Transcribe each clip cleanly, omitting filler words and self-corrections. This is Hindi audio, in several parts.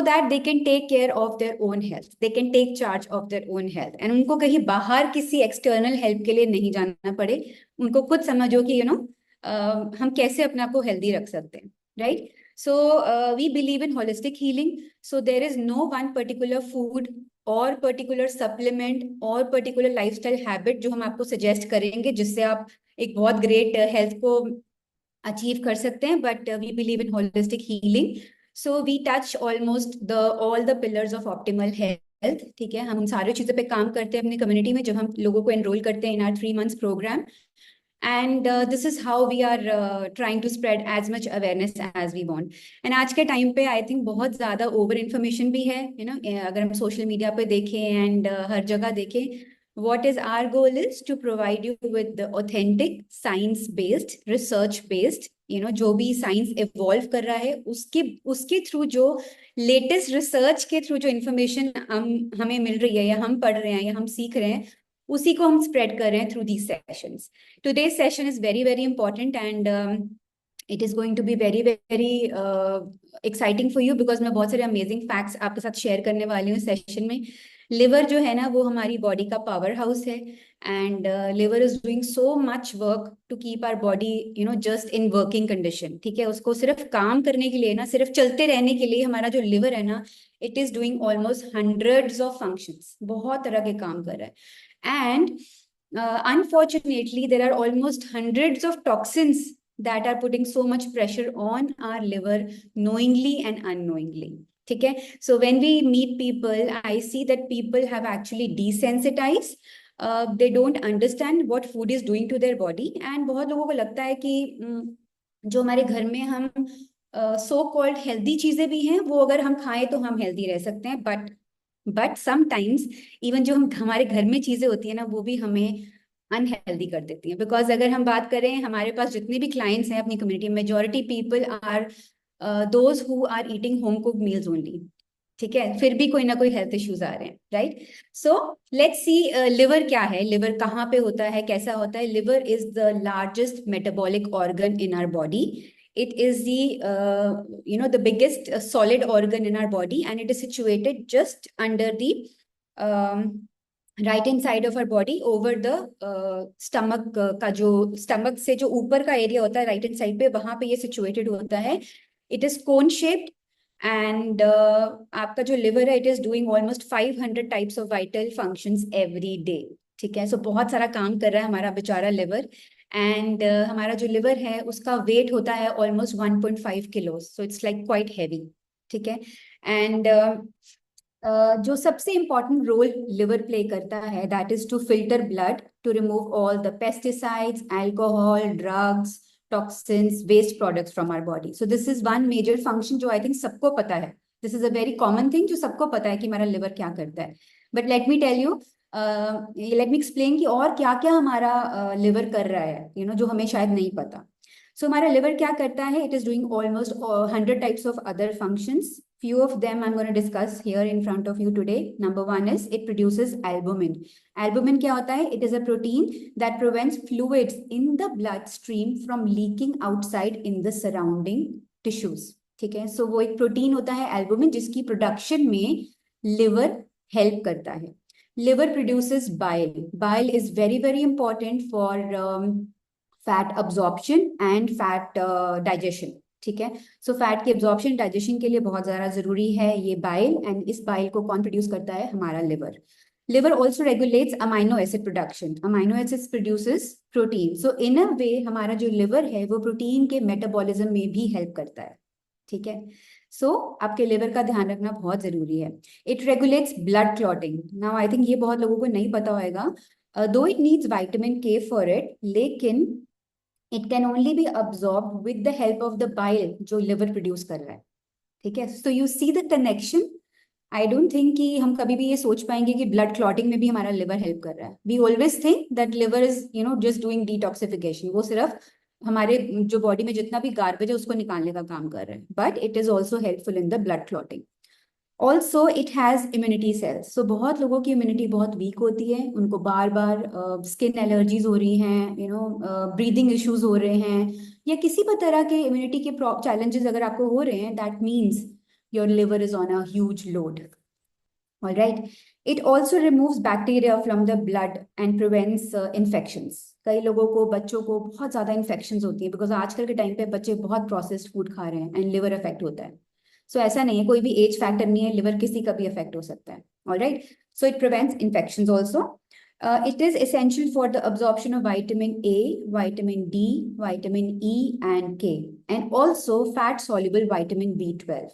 That they can take care of their own health, they can take charge of their own health, and उनको कहीं बाहर किसी एक्सटर्नल हेल्प के लिए नहीं जाना पड़े। उनको खुद समझो कि हम कैसे अपने आप को हेल्दी रख सकते हैं, right? So we believe in holistic healing, so there is no one particular food और पर्टिकुलर सप्लीमेंट और पर्टिकुलर लाइफस्टाइल हैबिट जो हम आपको सजेस्ट करेंगे जिससे आप एक बहुत ग्रेट हेल्थ को अचीव कर सकते हैं, but we believe in holistic healing. So we touch almost the all the pillars of optimal health, ठीक है? हम उन सारी चीज़ों पे काम करते हैं अपनी कम्युनिटी में जब हम लोगों को एनरोल करते हैं in our 3 months program. And this is how we are trying to spread as much awareness as we want. And आज के टाइम पे आई थिंक बहुत ज़्यादा ओवर इन्फॉर्मेशन भी है, अगर हम सोशल मीडिया पे देखें एंड हर जगह देखें, what is our goal is to provide you with the authentic science based research based, जो भी साइंस इवॉल्व कर रहा है उसके उसके थ्रू, जो लेटेस्ट रिसर्च के थ्रू जो इन्फॉर्मेशन हमें मिल रही है या हम पढ़ रहे हैं या हम सीख रहे हैं, उसी को हम स्प्रेड कर रहे हैं through these sessions. Today session is very very important and it is going to be very very exciting for you, because मैं बहुत सारे अमेजिंग फैक्ट्स आपके साथ शेयर करने वाली हूँ सेशन में। लिवर जो है ना वो हमारी बॉडी का पावर हाउस है, and liver is doing so much work to keep our body just in working condition, ठीक है? उसको सिर्फ काम करने के लिए ना, सिर्फ चलते रहने के लिए हमारा जो लिवर है ना, it is doing almost hundreds of functions, बहुत तरह के काम कर रहा है। And unfortunately there are almost hundreds of toxins that are putting so much pressure on our liver knowingly and unknowingly, ठीक है? So when we meet people, I see that people have actually desensitized, they don't understand what food is doing to their body, and बहुत लोगों को लगता है कि जो हमारे घर में हम सो कॉल्ड हेल्दी चीजें भी हैं वो अगर हम खाएं तो हम हेल्दी रह सकते हैं, बट समटाइम्स इवन जो हमारे घर में चीजें होती है ना वो भी हमें अनहेल्दी कर देती हैं। बिकॉज अगर हम बात करें, हमारे पास जितने भी क्लाइंट्स हैं अपनी कम्युनिटी में, majority people are those who are eating home cook meals only, ठीक है? फिर भी कोई ना कोई हेल्थ इश्यूज आ रहे हैं, right? So let's see liver क्या है, लिवर कहाँ पे होता है, कैसा होता है? Liver is the largest metabolic organ in our body. It is the biggest solid organ in our body, and it is situated just under the um, right hand side of our body over the stomach का जो stomach से जो ऊपर का एरिया होता है राइट हैंड साइड पे, वहां पे ये सिचुएटेड होता है. It is cone shaped, and आपका जो लिवर है it is doing almost 500 types of vital functions every day, ठीक है? सो बहुत सारा काम कर रहा है हमारा बेचारा लिवर. एंड हमारा जो लिवर है उसका वेट होता है almost 1.5 kilo, so it's like quite heavy, ठीक है? एंड जो सबसे इंपॉर्टेंट रोल लिवर प्ले करता है that is to filter blood, to remove all the pesticides, alcohol, drugs, toxins, waste products from our body. So this is one major function जो आई थिंक सबको पता है. This is a very common thing जो सबको पता है कि हमारा लिवर क्या करता है. But let me tell you, let me explain कि और क्या क्या हमारा लिवर कर रहा है, जो हमें शायद नहीं पता. सो हमारा लिवर क्या करता है? It is doing almost 100 types of other functions. Few of them I'm going to discuss here in front of you today. Number one is it produces albumin. Albumin क्या होता है? It is a protein that prevents fluids in the bloodstream from leaking outside in the surrounding tissues. ठीक है? So वो एक प्रोटीन होता है albumin जिसकी प्रोडक्शन में लिवर हेल्प करता है. Liver produces bile. Bile is very very important for fat absorption and fat digestion. ठीक है? सो फैट की एब्जॉर्प्शन डाइजेशन के लिए बहुत ज़्यादा जरूरी है ये बाइल, एंड इस बाइल को कौन प्रोड्यूस करता है? हमारा liver. Liver also regulates amino acid production. Amino acids produces protein. So in a way हमारा जो लिवर है वो प्रोटीन के मेटाबॉलिज्म में भी हेल्प करता है, ठीक है? सो आपके लिवर का ध्यान रखना बहुत जरूरी है. It regulates blood clotting. Now I think ये बहुत लोगों को नहीं पता होगा, though it needs vitamin K for it, लेकिन it can only be absorb with the help of the bile जो लिवर प्रोड्यूस कर रहा है, ठीक है? So you see the connection. I don't think कि हम कभी भी ये सोच पाएंगे कि ब्लड क्लॉटिंग में भी हमारा लिवर हेल्प कर रहा है. We always think that liver is just doing detoxification. वो सिर्फ हमारे जो बॉडी में जितना भी गार्बेज है उसको निकालने का काम कर रहा है, but it is also helpful in the blood clotting. Also it has immunity cells. So बहुत लोगों की इम्यूनिटी बहुत वीक होती है, उनको बार बार स्किन एलर्जीज हो रही हैं, ब्रीदिंग इश्यूज हो रहे हैं, या किसी भी तरह के इम्यूनिटी के चैलेंजेस अगर आपको हो रहे हैं, that means your liver is on a huge load. All right. It also removes bacteria from the blood and prevents infections. कई लोगों को, बच्चों को बहुत ज्यादा इन्फेक्शंस होती हैं बिकॉज आजकल के टाइम पे बच्चे बहुत प्रोसेस्ड फूड खा रहे हैं एंड लिवर अफेक्ट होता है. सो ऐसा नहीं है, कोई भी एज फैक्टर नहीं है, लिवर किसी का भी अफेक्ट हो सकता है. All right. So it prevents infections also. It is essential for the absorption of vitamin A, vitamin D, vitamin E and K, and also fat soluble vitamin B12.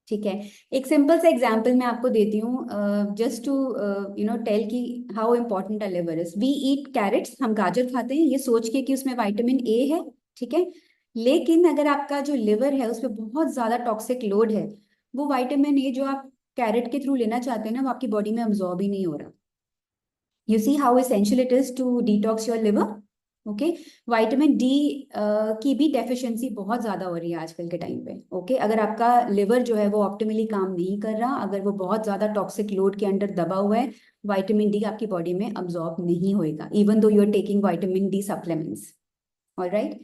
ठीक है. एक सिंपल सा एग्जांपल मैं आपको देती हूँ जस्ट टू टेल कि how important a liver is. We eat carrots, हम गाजर खाते हैं ये सोच के कि उसमें विटामिन ए है. ठीक है. लेकिन अगर आपका जो लिवर है उस पर बहुत ज्यादा टॉक्सिक लोड है, वो विटामिन ए जो आप कैरेट के थ्रू लेना चाहते हैं ना, वो आपकी बॉडी में अब्जॉर्ब ही नहीं हो रहा. You see how essential it is to detox your liver. Okay. Vitamin D की भी डेफिशिएंसी बहुत ज्यादा हो रही है आजकल के टाइम पे. ओके. अगर आपका लिवर जो है वो ऑप्टिमली काम नहीं कर रहा, अगर वो बहुत ज्यादा टॉक्सिक लोड के अंडर दबा हुआ है, विटामिन डी आपकी बॉडी में अब्सॉर्ब नहीं होएगा even though you are taking vitamin D supplements. All right.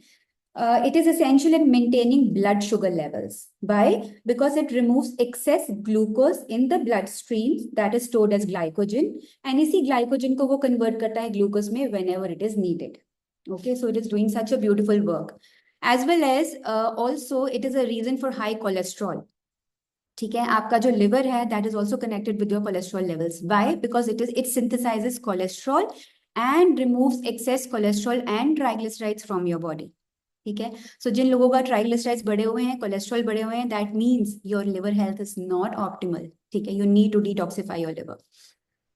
It is essential in maintaining blood sugar levels. Why? Because it removes excess glucose in the bloodstream that is stored as glycogen, and इसी glycogen को वो convert करता है glucose में whenever it is needed. Okay, so it is doing such a beautiful work. As well as also it is a reason for high cholesterol. ठीक है. आपका जो liver है that is also connected with your cholesterol levels. Why? Because it synthesizes cholesterol and removes excess cholesterol and triglycerides from your body. ठीक है. सो जिन लोगों का ट्राइग्लिसराइड्स बढ़े हुए हैं, कोलेस्ट्रॉल बढ़े हुए हैं, that means your liver health is not optimal. ठीक है. You need to detoxify your liver.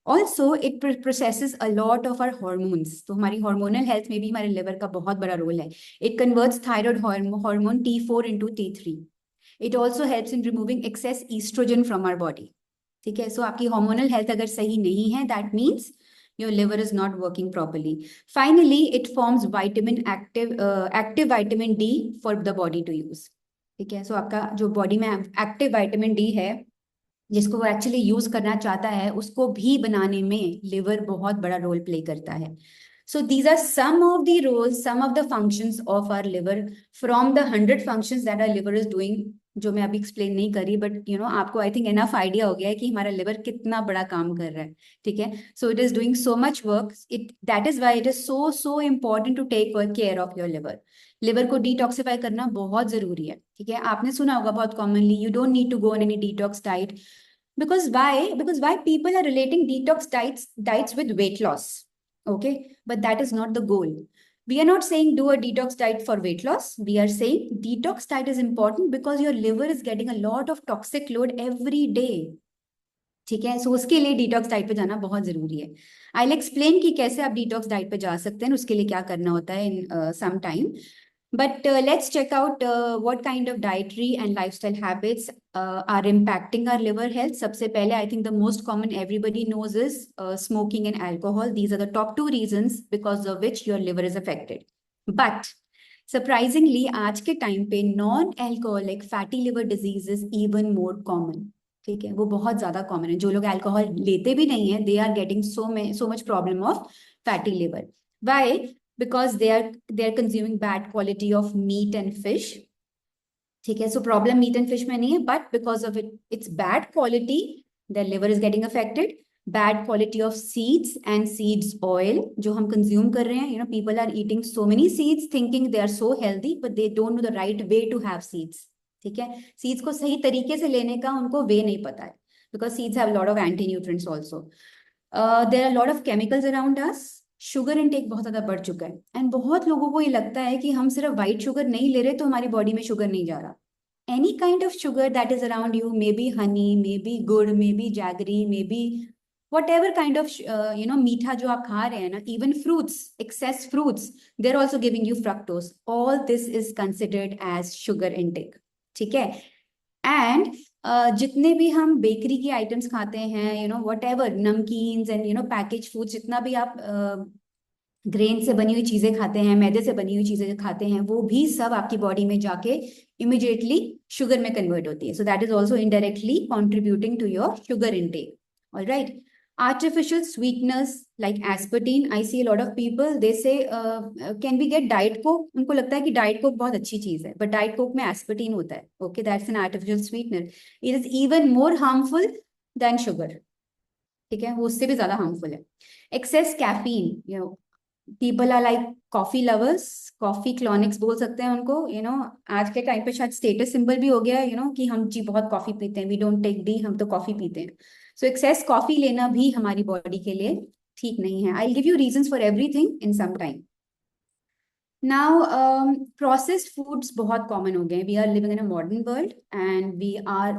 Also it processes a lot of our hormones. तो हमारी हार्मोनल हेल्थ में भी हमारे लिवर का बहुत बड़ा रोल है. It converts thyroid hormone T4 into T3. It also helps in removing excess estrogen from our body. ठीक है. सो आपकी हार्मोनल हेल्थ अगर सही नहीं है, that means your liver is not working properly. Finally, it forms active vitamin D for the body to use. ठीक है. सो आपका जो बॉडी में एक्टिव विटामिन डी है जिसको वो एक्चुअली यूज करना चाहता है, उसको भी बनाने में लिवर बहुत बड़ा रोल प्ले करता है. So these are some of the roles, some of the functions of our liver from the 100 functions that our liver is doing, जो मैं अभी एक्सप्लेन नहीं करी, बट आपको आई थिंक एनफ आइडिया हो गया है कि हमारा लिवर कितना बड़ा काम कर रहा है. ठीक है. So it is doing so much work. That is why it is so important to take care of your liver. Liver को डिटॉक्सिफाई करना बहुत जरूरी है. ठीक है. आपने सुना होगा बहुत commonly, you don't need to go on any detox diet. Because why people are relating detox diets with weight loss. Okay, but that is not the goal. We are not saying do a detox diet for weight loss. We are saying detox diet is important because your liver is getting a lot of toxic load every day. ठीक है. सो उसके लिए डिटॉक्स डाइट पे जाना बहुत जरूरी है. आई विल एक्सप्लेन कि कैसे आप डिटॉक्स डाइट पे जा सकते हैं, उसके लिए क्या करना होता है in some time. But let's check out what kind of dietary and lifestyle habits are impacting our liver health. सबसे पहले, I think the most common everybody knows is smoking and alcohol. These are the top two reasons because of which your liver is affected. But surprisingly, आज के टाइम पे non-alcoholic fatty liver disease is even more common. ठीक है. वो बहुत ज्यादा कॉमन है. जो लोग अल्कोहल लेते भी नहीं है, they are getting so much problem of fatty liver. Why? Because they are consuming bad quality of meat and fish. ठीक है. So problem meat and fish में नहीं है, but because of it's bad quality, their liver is getting affected. Bad quality of seeds and seeds oil जो हम consume कर रहे हैं. People are eating so many seeds thinking they are so healthy, but they don't know the right way to have seeds. ठीक है. seeds को सही तरीके से लेने का उनको way नहीं पता है, because seeds have a lot of anti-nutrients also. There are a lot of chemicals around us. Sugar intake बहुत ज्यादा बढ़ चुका है, एंड बहुत लोगों को ये लगता है कि हम सिर्फ व्हाइट शुगर नहीं ले रहे तो हमारी बॉडी में शुगर नहीं जा रहा. Any kind of sugar that is around you, may be honey, may be गुड़, may be jaggery, may be whatever kind of मीठा जो आप खा रहे हैं ना, even fruits, excess fruits, they are also giving you fructose. All this is considered as sugar intake. ठीक है. एंड जितने भी हम बेकरी की आइटम्स खाते हैं, what ever namkeens and package food, जितना भी आप ग्रेन से बनी हुई चीजें खाते हैं, मैदे से बनी हुई चीजें खाते हैं, वो भी सब आपकी बॉडी में जाके इमिडिएटली शुगर में कन्वर्ट होती है. So that is also indirectly contributing to your sugar intake. All right. Artificial sweeteners like aspartame, I see a lot of people, they say, can we get diet coke? उनको लगता है कि diet coke बहुत अच्छी चीज है, but diet coke में aspartame होता है. Okay, that's an artificial sweetener. It is even more harmful than sugar. ठीक है, वो उससे भी ज्यादा हार्मफुल है. Excess caffeine, people are like coffee lovers, coffee क्लॉनिक्स बोल सकते हैं उनको. आज के टाइम पे शायद स्टेटस सिंबल भी हो गया है, कि हम जी बहुत कॉफी पीते हैं, वी डोंट टेक डी, हम तो कॉफी पीते हैं. सो एक्सेस कॉफी लेना भी हमारी बॉडी के लिए ठीक नहीं है. I give you reasons for everything in some time. Now processed foods बहुत कॉमन हो गए. We are living in a modern world and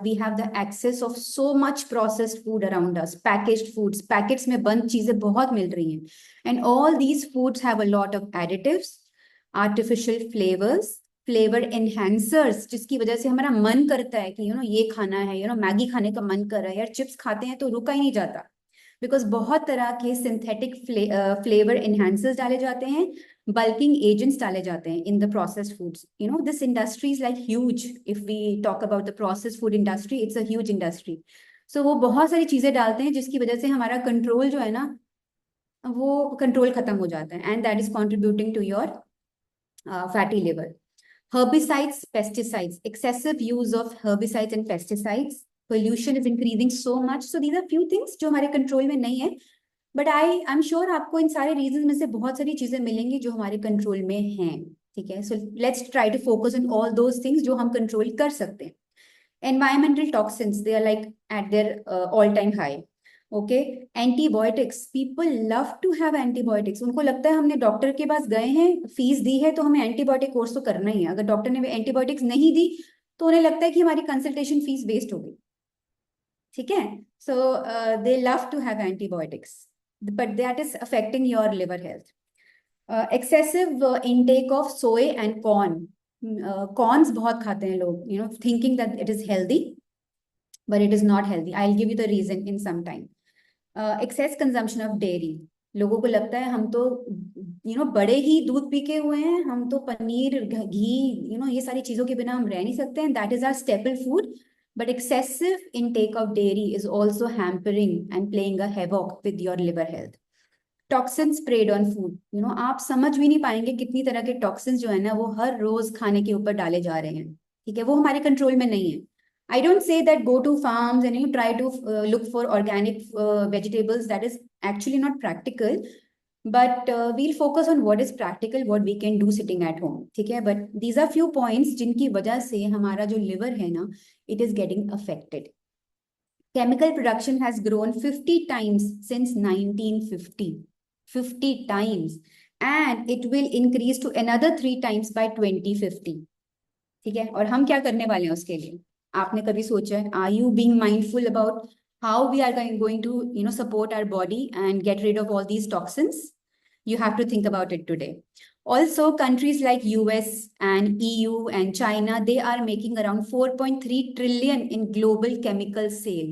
we have the access of so much processed food around us. Packaged foods, packets में बंद चीजें बहुत मिल रही हैं. And all these foods have a lot of additives, artificial flavours, flavour enhancers, जिसकी वजह से हमारा मन करता है कि ये खाना है. मैगी खाने का मन कर रहा है यार, चिप्स खाते हैं तो रुका ही नहीं जाता. बिकॉज बहुत तरह के सिंथेटिक फ्लेवर एनहांसर्स डाले जाते हैं, बल्किंग एजेंट्स डाले जाते हैं in the processed foods. This industry is like huge. If we talk about the processed food industry, it's a huge industry. So वो बहुत सारी चीजें डालते हैं जिसकी वजह से हमारा कंट्रोल जो है ना, वो कंट्रोल खत्म हो जाता है, and that is contributing to your fatty liver. Herbicides, pesticides, excessive use of herbicides and pesticides. Pollution is increasing so much. So these are few things जो हमारे कंट्रोल में नहीं है. बट आई एम श्योर आपको इन सारे रीजन में से बहुत सारी चीजें मिलेंगी जो हमारे कंट्रोल में हैं. ठीक है, so let's try to focus on all those things जो हम कंट्रोल कर सकते हैं. Environmental toxins, they are like at their all-time high. Okay, antibiotics, people love to have antibiotics. उनको लगता है हमने डॉक्टर के पास गए हैं, फीस दी है, तो हमें एंटीबायोटिक कोर्स तो करना ही है. अगर डॉक्टर ने एंटीबायोटिक्स नहीं दी तो उन्हें लगता है कि हमारी कंसल्टेशन फीस वेस्ट हो गई. ठीक है, so they love to have antibiotics, but that is affecting your liver health. Excessive intake of soy and corn. Corns बहुत खाते हैं लोग, thinking that it is healthy, but it is not healthy. I'll give you the reason in some time. Excess consumption of dairy. लोगों को लगता है हम तो बड़े ही दूध पी के हुए हैं, हम तो पनीर घी ये सारी चीजों के बिना हम रह नहीं सकते हैं. That is our staple food. But excessive intake of dairy is also hampering and playing a havoc with your liver health. Toxin spread on food. आप समझ भी नहीं पाएंगे कितनी तरह के टॉक्सिन जो है ना, वो हर रोज खाने के ऊपर डाले जा रहे हैं. ठीक है, वो हमारे कंट्रोल में नहीं है. I don't say that go to farms and you try to look for organic vegetables. That is actually not practical. But we'll focus on what is practical, what we can do sitting at home. ठीक है, but these are few points जिनकी वजह से हमारा जो liver है ना, it is getting affected. Chemical production has grown 50 times since 1950. 50 times. And it will increase to another 3 times by 2050. ठीक है, और हम क्या करने वाले हैं उसके लिए? आपने कभी सोचा है? Are you being mindful about how we are going to support our body and get rid of all these toxins? You have to think about it today. Also, countries like US and EU and China, they are making around 4.3 trillion in global chemical sale.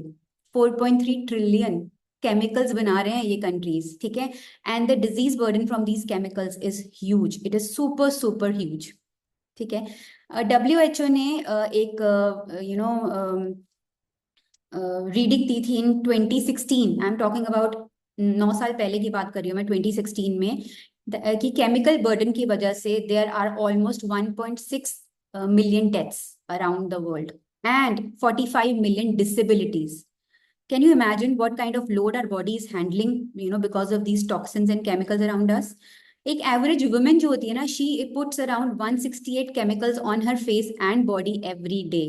4.3 trillion chemicals बना रहे हैं ये countries. ठीक है, and the disease burden from these chemicals is huge. It is super super huge. ठीक है, WHO ने एक रीडिंग दी थी इन 2016. आई एम टॉकिंग अबाउट 9 साल पहले की बात कर रही हूँ मैं, 2016 में, कि केमिकल बर्डन की वजह से there are almost 1.6 million deaths around the world and 45 million disabilities. Can you imagine what kind of load our body is handling, because of these toxins and chemicals around us? एक एवरेज वुमेन जो होती है ना, she puts around 168 chemicals on her face and body every day,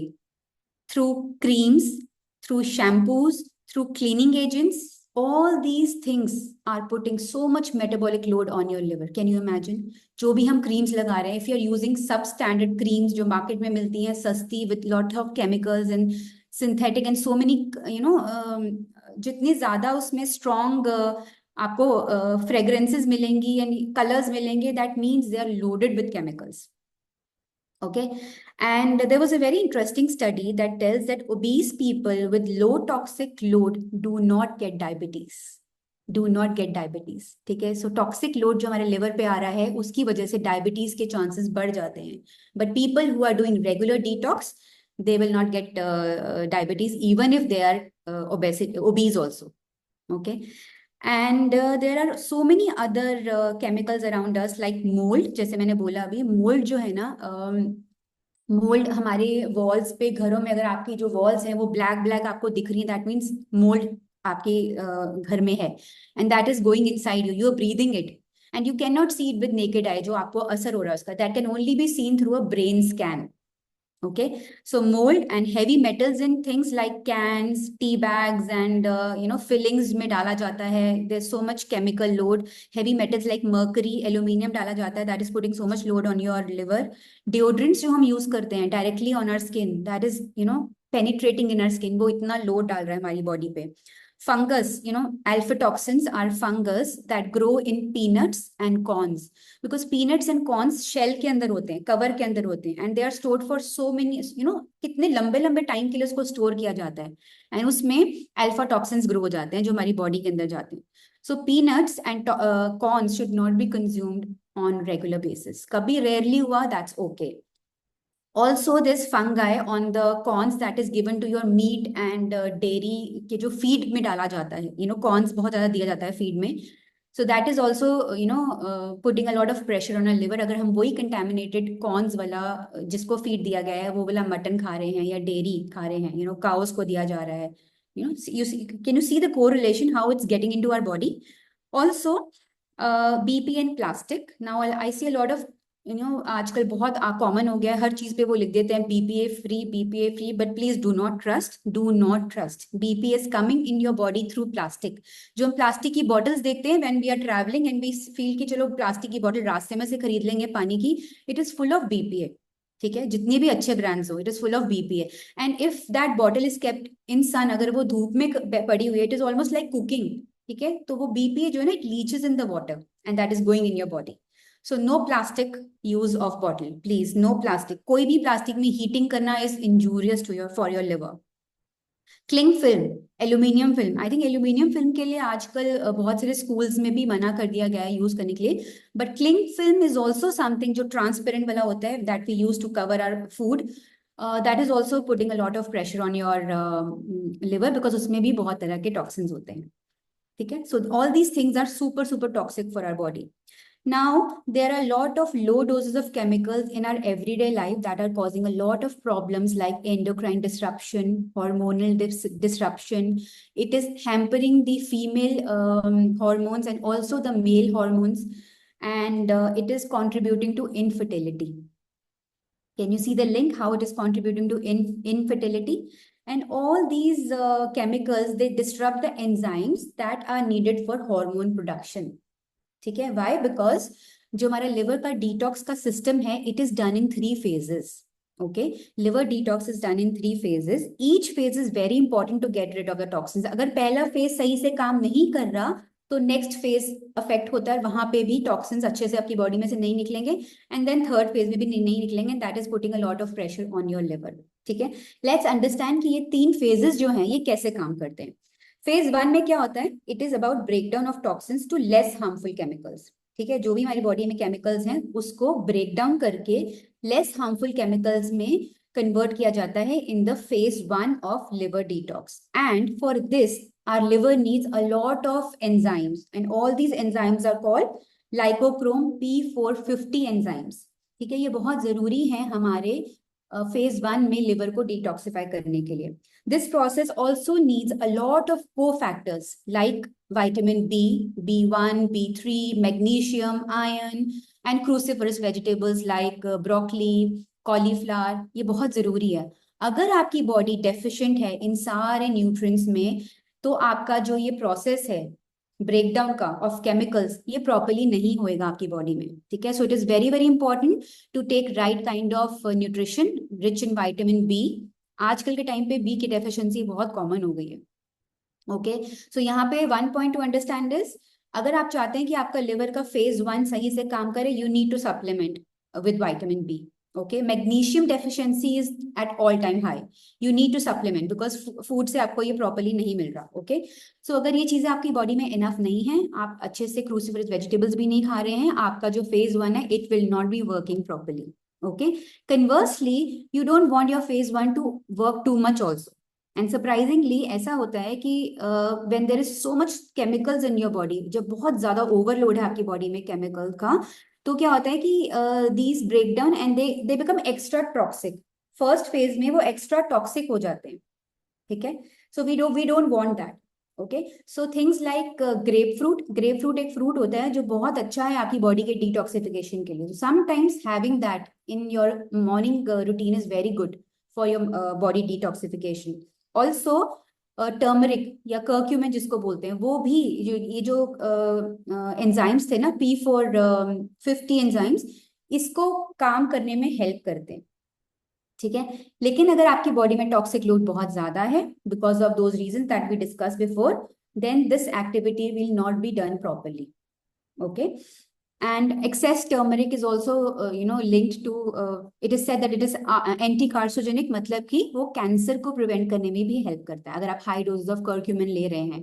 through creams, through shampoos, through cleaning agents. All these things are putting so much metabolic load on your liver. Can you imagine? जो भी हम क्रीम्स लगा रहे हैं, if you are using substandard creams जो मार्केट में मिलती हैं सस्ती, with lot of chemicals and synthetic and so many, जितनी ज्यादा उसमें strong आपको फ्रेग्रेंसेस मिलेंगी एंड कलर्स मिलेंगे, that means they are loaded with chemicals. Okay, and there was a very interesting study that tells that obese people with low toxic load do not get diabetes. Do not get diabetes. ठीक है, so toxic load जो हमारे लिवर पे आ रहा है उसकी वजह से डायबिटीज के चांसेस बढ़ जाते हैं. But people who are doing regular detox, they will not get diabetes even if they are obese also. Okay. And there are so many other chemicals around us like mold. जैसे मैंने बोला अभी, मोल्ड जो है ना, मोल्ड हमारे वॉल्स पे, घरों में अगर आपकी जो वॉल्स हैं वो ब्लैक ब्लैक आपको दिख रही है, दैट मीन्स मोल्ड आपके घर में है, and that is going inside you, you are breathing it, and you can not see it with naked eye, जो आपको असर हो रहा है उसका, that can only be seen through a brain scan. Okay, so mold and heavy metals in things like cans, tea bags, and fillings में डाला जाता है. There's so much chemical load. Heavy metals like mercury, aluminium डाला जाता है. That is putting so much load on your liver. Deodorants जो हम use करते हैं directly on our skin, that is penetrating in our skin. वो इतना load डाल रहा है हमारी body पे. Fungus, alpha toxins are fungus that grow in peanuts and corns, because peanuts and corns shell के अंदर होते हैं, कवर के अंदर होते हैं, and they are stored for so many, कितने लंबे लंबे टाइम के लिए उसको स्टोर किया जाता है, एंड उसमें अल्फा टॉक्सिन्स ग्रो हो जाते हैं जो हमारी बॉडी के अंदर जाते हैं. So peanuts and corns should not be consumed on regular basis. कभी रेयरली हुआ, that's okay. Also this fungi on the corns that is given to your meat and dairy के जो feed में डाला जाता है, corns बहुत ज़्यादा दिया जाता है feed में, so that is also putting a lot of pressure on our liver. अगर हम वही contaminated corns वाला जिसको feed दिया गया है वो वाला मटन खा रहे हैं या dairy खा रहे हैं, cows को दिया जा रहा है, can you see the correlation how it's getting into our body? Also BP and plastic. Now I see a lot of आजकल बहुत कॉमन हो गया है, हर चीज पे वो लिख देते हैं BPA free, but please do not trust. BPA is coming in your body through plastic. जो हम प्लास्टिक की बॉटल्स देखते हैं when we are travelling and we feel कि चलो प्लास्टिक की बॉटल रास्ते में से खरीद लेंगे पानी की, it is full of BPA. ठीक है, जितने भी अच्छे ब्रांड्स हो, it is full of BPA. And if that bottle is kept in sun, अगर वो धूप में पड़ी हुई है, it is almost like cooking. ठीक है, तो वो बीपीए जो है ना, it leaches in the water and that is going in your body. So no plastic use of bottle, please. No plastic. कोई भी प्लास्टिक में हीटिंग करना is injurious to your for your liver. Cling film, aluminium film. I think aluminium film के लिए आजकल बहुत सारे स्कूल्स में भी मना कर दिया गया है यूज करने के लिए. But cling film is also something जो ट्रांसपेरेंट वाला होता है, that we use to cover our food. That is also putting a lot of pressure on your liver, because उसमें भी बहुत तरह के टॉक्सिन्स होते हैं. ठीक है, so all these things are super toxic for our body. Now, there are a lot of low doses of chemicals in our everyday life that are causing a lot of problems like endocrine disruption, hormonal disruption. It is hampering the female hormones and also the male hormones, and it is contributing to infertility. Can you see the link, how it is contributing to infertility? And all these chemicals, they disrupt the enzymes that are needed for hormone production. ठीक है, वाई? बिकॉज जो हमारा लिवर का डिटॉक्स का सिस्टम है, it is done in 3 phases. Okay, liver detox is done in 3 phases. Each phase is very important to get rid of the toxins. अगर पहला फेज सही से काम नहीं कर रहा तो नेक्स्ट फेज अफेक्ट होता है, वहां पे भी टॉक्सिन्स अच्छे से आपकी बॉडी में से नहीं निकलेंगे, एंड देन थर्ड फेज में भी नहीं निकलेंगे, that is putting a lot of pressure on your liver. ठीक है, लेट्स अंडरस्टैंड कि ये 3 phases जो हैं ये कैसे काम करते हैं. फेज 1 में क्या होता है? It is about breakdown of toxins to less harmful chemicals. ठीक है, जो भी हमारी बॉडी में केमिकल्स हैं उसको ब्रेक डाउन करके लेस हार्मफुल केमिकल्स में कन्वर्ट किया जाता है in the phase 1 of liver detox. And for this our liver needs a lot of enzymes, and all these enzymes are called लाइकोक्रोम P450 एंजाइम्स. ठीक है, ये बहुत जरूरी है हमारे फेज 1 में लिवर को डिटॉक्सिफाई करने के लिए. This process also needs a lot of cofactors like vitamin B, B1, B3, magnesium, iron, and cruciferous vegetables like broccoli, cauliflower. ये बहुत जरूरी है. अगर आपकी बॉडी डेफिशिएंट है इन सारे न्यूट्रिएंट्स में, तो आपका जो ये प्रोसेस है ब्रेकडाउन का ऑफ केमिकल्स, ये प्रॉपरली नहीं होएगा आपकी बॉडी में. ठीक है, so it is very important to take right kind of nutrition rich in vitamin B. आजकल के टाइम पे बी की डेफिशिएंसी बहुत कॉमन हो गई है. ओके, सो यहाँ पे 1 पॉइंट टू अंडरस्टैंड इज, अगर आप चाहते हैं कि आपका लिवर का फेज 1 सही से काम करे, you need to supplement with vitamin B. Okay, magnesium deficiency is at all time high, you need to supplement because food से आपको ये प्रॉपरली नहीं मिल रहा. ओके, सो अगर ये चीजें आपकी बॉडी में इनफ नहीं है, आप अच्छे से क्रूसिफरस वेजिटेबल्स भी नहीं खा रहे हैं, आपका जो फेज 1 है it will not be working properly. Okay, conversely, you don't want your phase 1 to work too much also, and surprisingly ऐसा होता है कि when there is so much chemicals in your body, जब बहुत ज्यादा ओवरलोड है आपकी बॉडी में केमिकल का, तो क्या होता है कि these break down and they become extra toxic. First phase में वो एक्स्ट्रा टॉक्सिक हो जाते हैं, ठीक है। So we don't want that. Okay, so things like grapefruit एक फ्रूट होता है जो बहुत अच्छा है आपकी बॉडी के डिटॉक्सिफिकेशन के लिए। Sometimes having that in your morning routine is very good for your body detoxification. Also turmeric या कर्क्यूमिन जिसको बोलते हैं, वो भी ये जो एंजाइम्स थे ना, P450 एंजाइम्स, इसको काम करने में हेल्प करते हैं, ठीक है। लेकिन अगर आपकी बॉडी में टॉक्सिक लोड बहुत ज्यादा है because of those reason that we discuss before, then this activity will not be done properly. Okay, and excess turmeric is also linked to, it is said that it is anti carcinogenic, मतलब कि वो कैंसर को प्रिवेंट करने में भी हेल्प करता है। अगर आप हाई डोज ऑफ कर्क्यूमिन ले रहे हैं,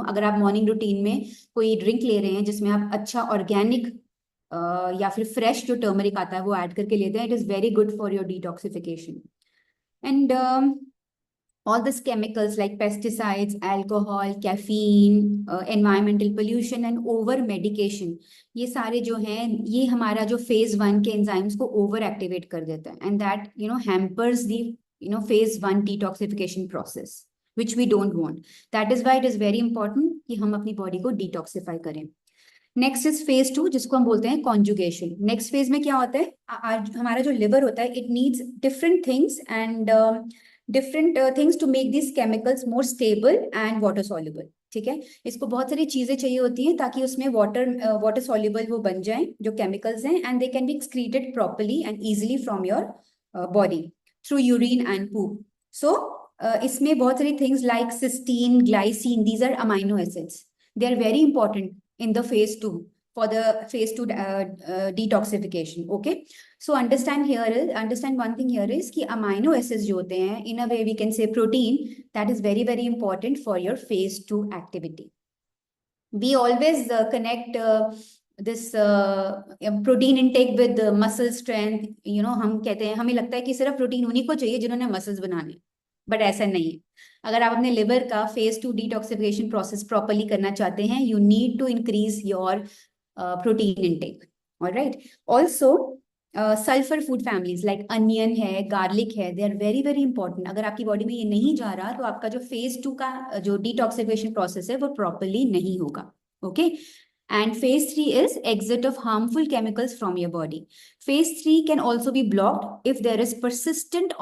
अगर आप मॉर्निंग रूटीन में कोई ड्रिंक ले रहे हैं जिसमें आप अच्छा ऑर्गेनिक या फिर फ्रेश जो टर्मरिक आता है वो ऐड करके लेते हैं, it is very good for your detoxification. And all these chemicals like pesticides, alcohol, caffeine, environmental pollution and over medication, ये सारे जो हैं, ये हमारा जो phase 1 के enzymes को over activate कर देता है, and that hampers the phase 1 detoxification process which we don't want. That is why it is very important कि हम अपनी body को detoxify करें। नेक्स्ट इज phase 2 जिसको हम बोलते हैं कॉन्जुगेशन। नेक्स्ट फेज में क्या होता है, आज हमारा जो लिवर होता है, it needs different things and different things to make this chemicals more stable and water soluble, ठीक है। इसको बहुत सारी चीजें चाहिए होती हैं ताकि उसमें वाटर सॉल्युबल वो बन जाए जो केमिकल्स हैं, and they can be excreted properly and easily from your body through urine and poop. So इसमें बहुत सारी things like cysteine, glycine, these are amino acids, they are very important in the phase 2 for the phase 2 detoxification. Okay, so understand one thing here is कि amino acids जो होते हैं, in a way we can say protein, that is very very important for your phase 2 activity. We always connect this protein intake with muscle strength. हम कहते हैं, हमें लगता है कि सिर्फ प्रोटीन उन्हीं को चाहिए जिन्होंने मसल्स बनाने, बट ऐसा नहीं है। अगर आप अपने लिवर का phase 2 डिटॉक्सिफिकेशन प्रोसेस प्रॉपरली करना चाहते हैं, you need to increase your protein intake. Alright, also sulphur food families like onion है, गार्लिक है, they are very very important. अगर आपकी बॉडी में ये नहीं जा रहा तो आपका जो phase 2 का जो डिटॉक्सिफिकेशन प्रोसेस है वो प्रॉपरली नहीं होगा। Okay, and phase 3 is exit of harmful chemicals from your body. Phase 3 can also be blocked if there is persistent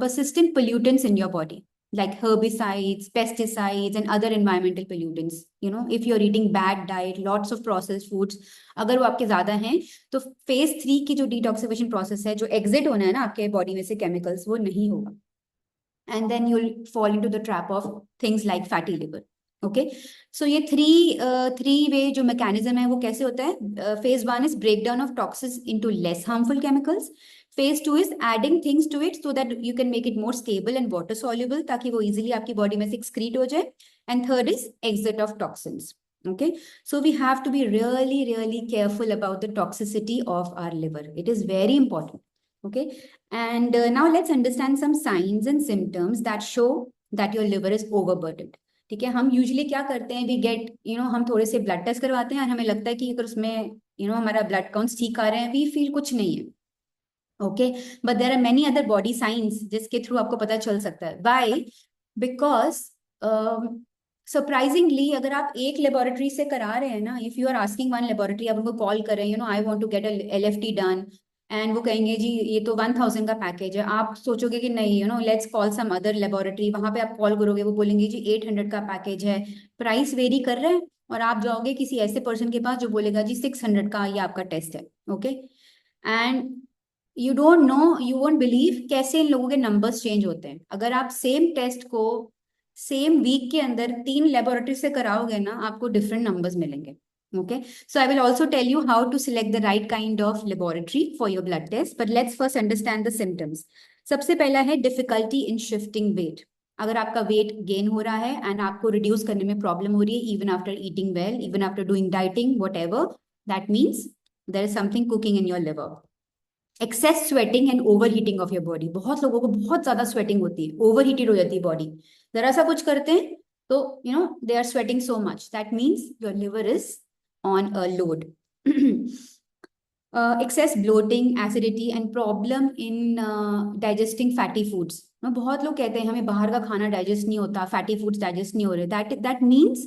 persistent pollutants in your body, like herbicides, pesticides and other environmental pollutants. If you're eating bad diet, lots of processed foods, अगर वो आपके ज्यादा हैं, तो phase 3 की जो डिटॉक्सिफिकेशन प्रोसेस है, जो एग्जिट होना है ना आपके बॉडी में से केमिकल्स, वो नहीं होगा, and then you'll fall into the trap of things like fatty liver. Okay, so ये थ्री वे जो मैकेनिज्म है वो कैसे होता है। phase 1 is break down of toxins into less harmful chemicals. phase 2 is adding things to it so that you can make it more stable and water soluble, ताकि वो इजीली आपकी बॉडी में से एक्सक्रीट हो जाए। And third is exit of toxins. Okay, so we have to be really really careful about the toxicity of our liver. It is very important. Okay, and now let's understand some signs and symptoms that show that your liver is overburdened. ठीक है, हम यूजुअली क्या करते हैं, वी गेट हम थोड़े से ब्लड टेस्ट करवाते हैं और हमें लगता है कि अगर उसमें हमारा ब्लड काउंट्स ठीक आ रहे हैं, वी फील कुछ नहीं है। Okay, but there are many other body science जिसके थ्रू आपको पता चल सकता है। व्हाई? बिकॉज सरप्राइजिंगली अगर आप एक लेबोरेटरी से करा रहे हैं ना, if you are asking one laboratory, आप उनको कॉल कर रहे हैं, I want to get a LFT done, and वो कहेंगे जी ये तो 1000 का पैकेज है, आप सोचोगे कि नहीं, let's call some other laboratory. वहां पे आप कॉल करोगे, वो बोलेंगे जी 800 का पैकेज है, प्राइस वेरी कर रहे हैं, और आप जाओगे किसी ऐसे पर्सन के पास जो बोलेगा जी 600 का ये आपका टेस्ट है। Okay, and you don't no, you won't believe कैसे इन लोगों के नंबर्स चेंज होते हैं। अगर आप सेम टेस्ट को सेम वीक के अंदर 3 लेबोरेटरी से कराओगे ना, आपको डिफरेंट नंबर्स मिलेंगे। Okay, so I will also tell you how to select the right kind of laboratory for your blood test, but let's first understand the symptoms. सबसे पहला है difficulty in shifting weight. अगर आपका weight gain हो रहा है and आपको reduce करने में problem हो रही है, even after eating well, even after doing dieting, whatever, that means there is something cooking in your liver. Excess sweating and over heating of your body, बहुत लोगों को बहुत ज्यादा स्वेटिंग होती है, ओवर हीटेड हो जाती है बॉडी, जरा सा कुछ करते हैं तो they are sweating so much, that means your liver is on a load. Excess bloating, acidity and problem in digesting fatty foods. बहुत लोग कहते हैं हमें बाहर का खाना डाइजेस्ट नहीं होता, फैटी फूड्स डाइजेस्ट नहीं हो रहे, दैट मीन्स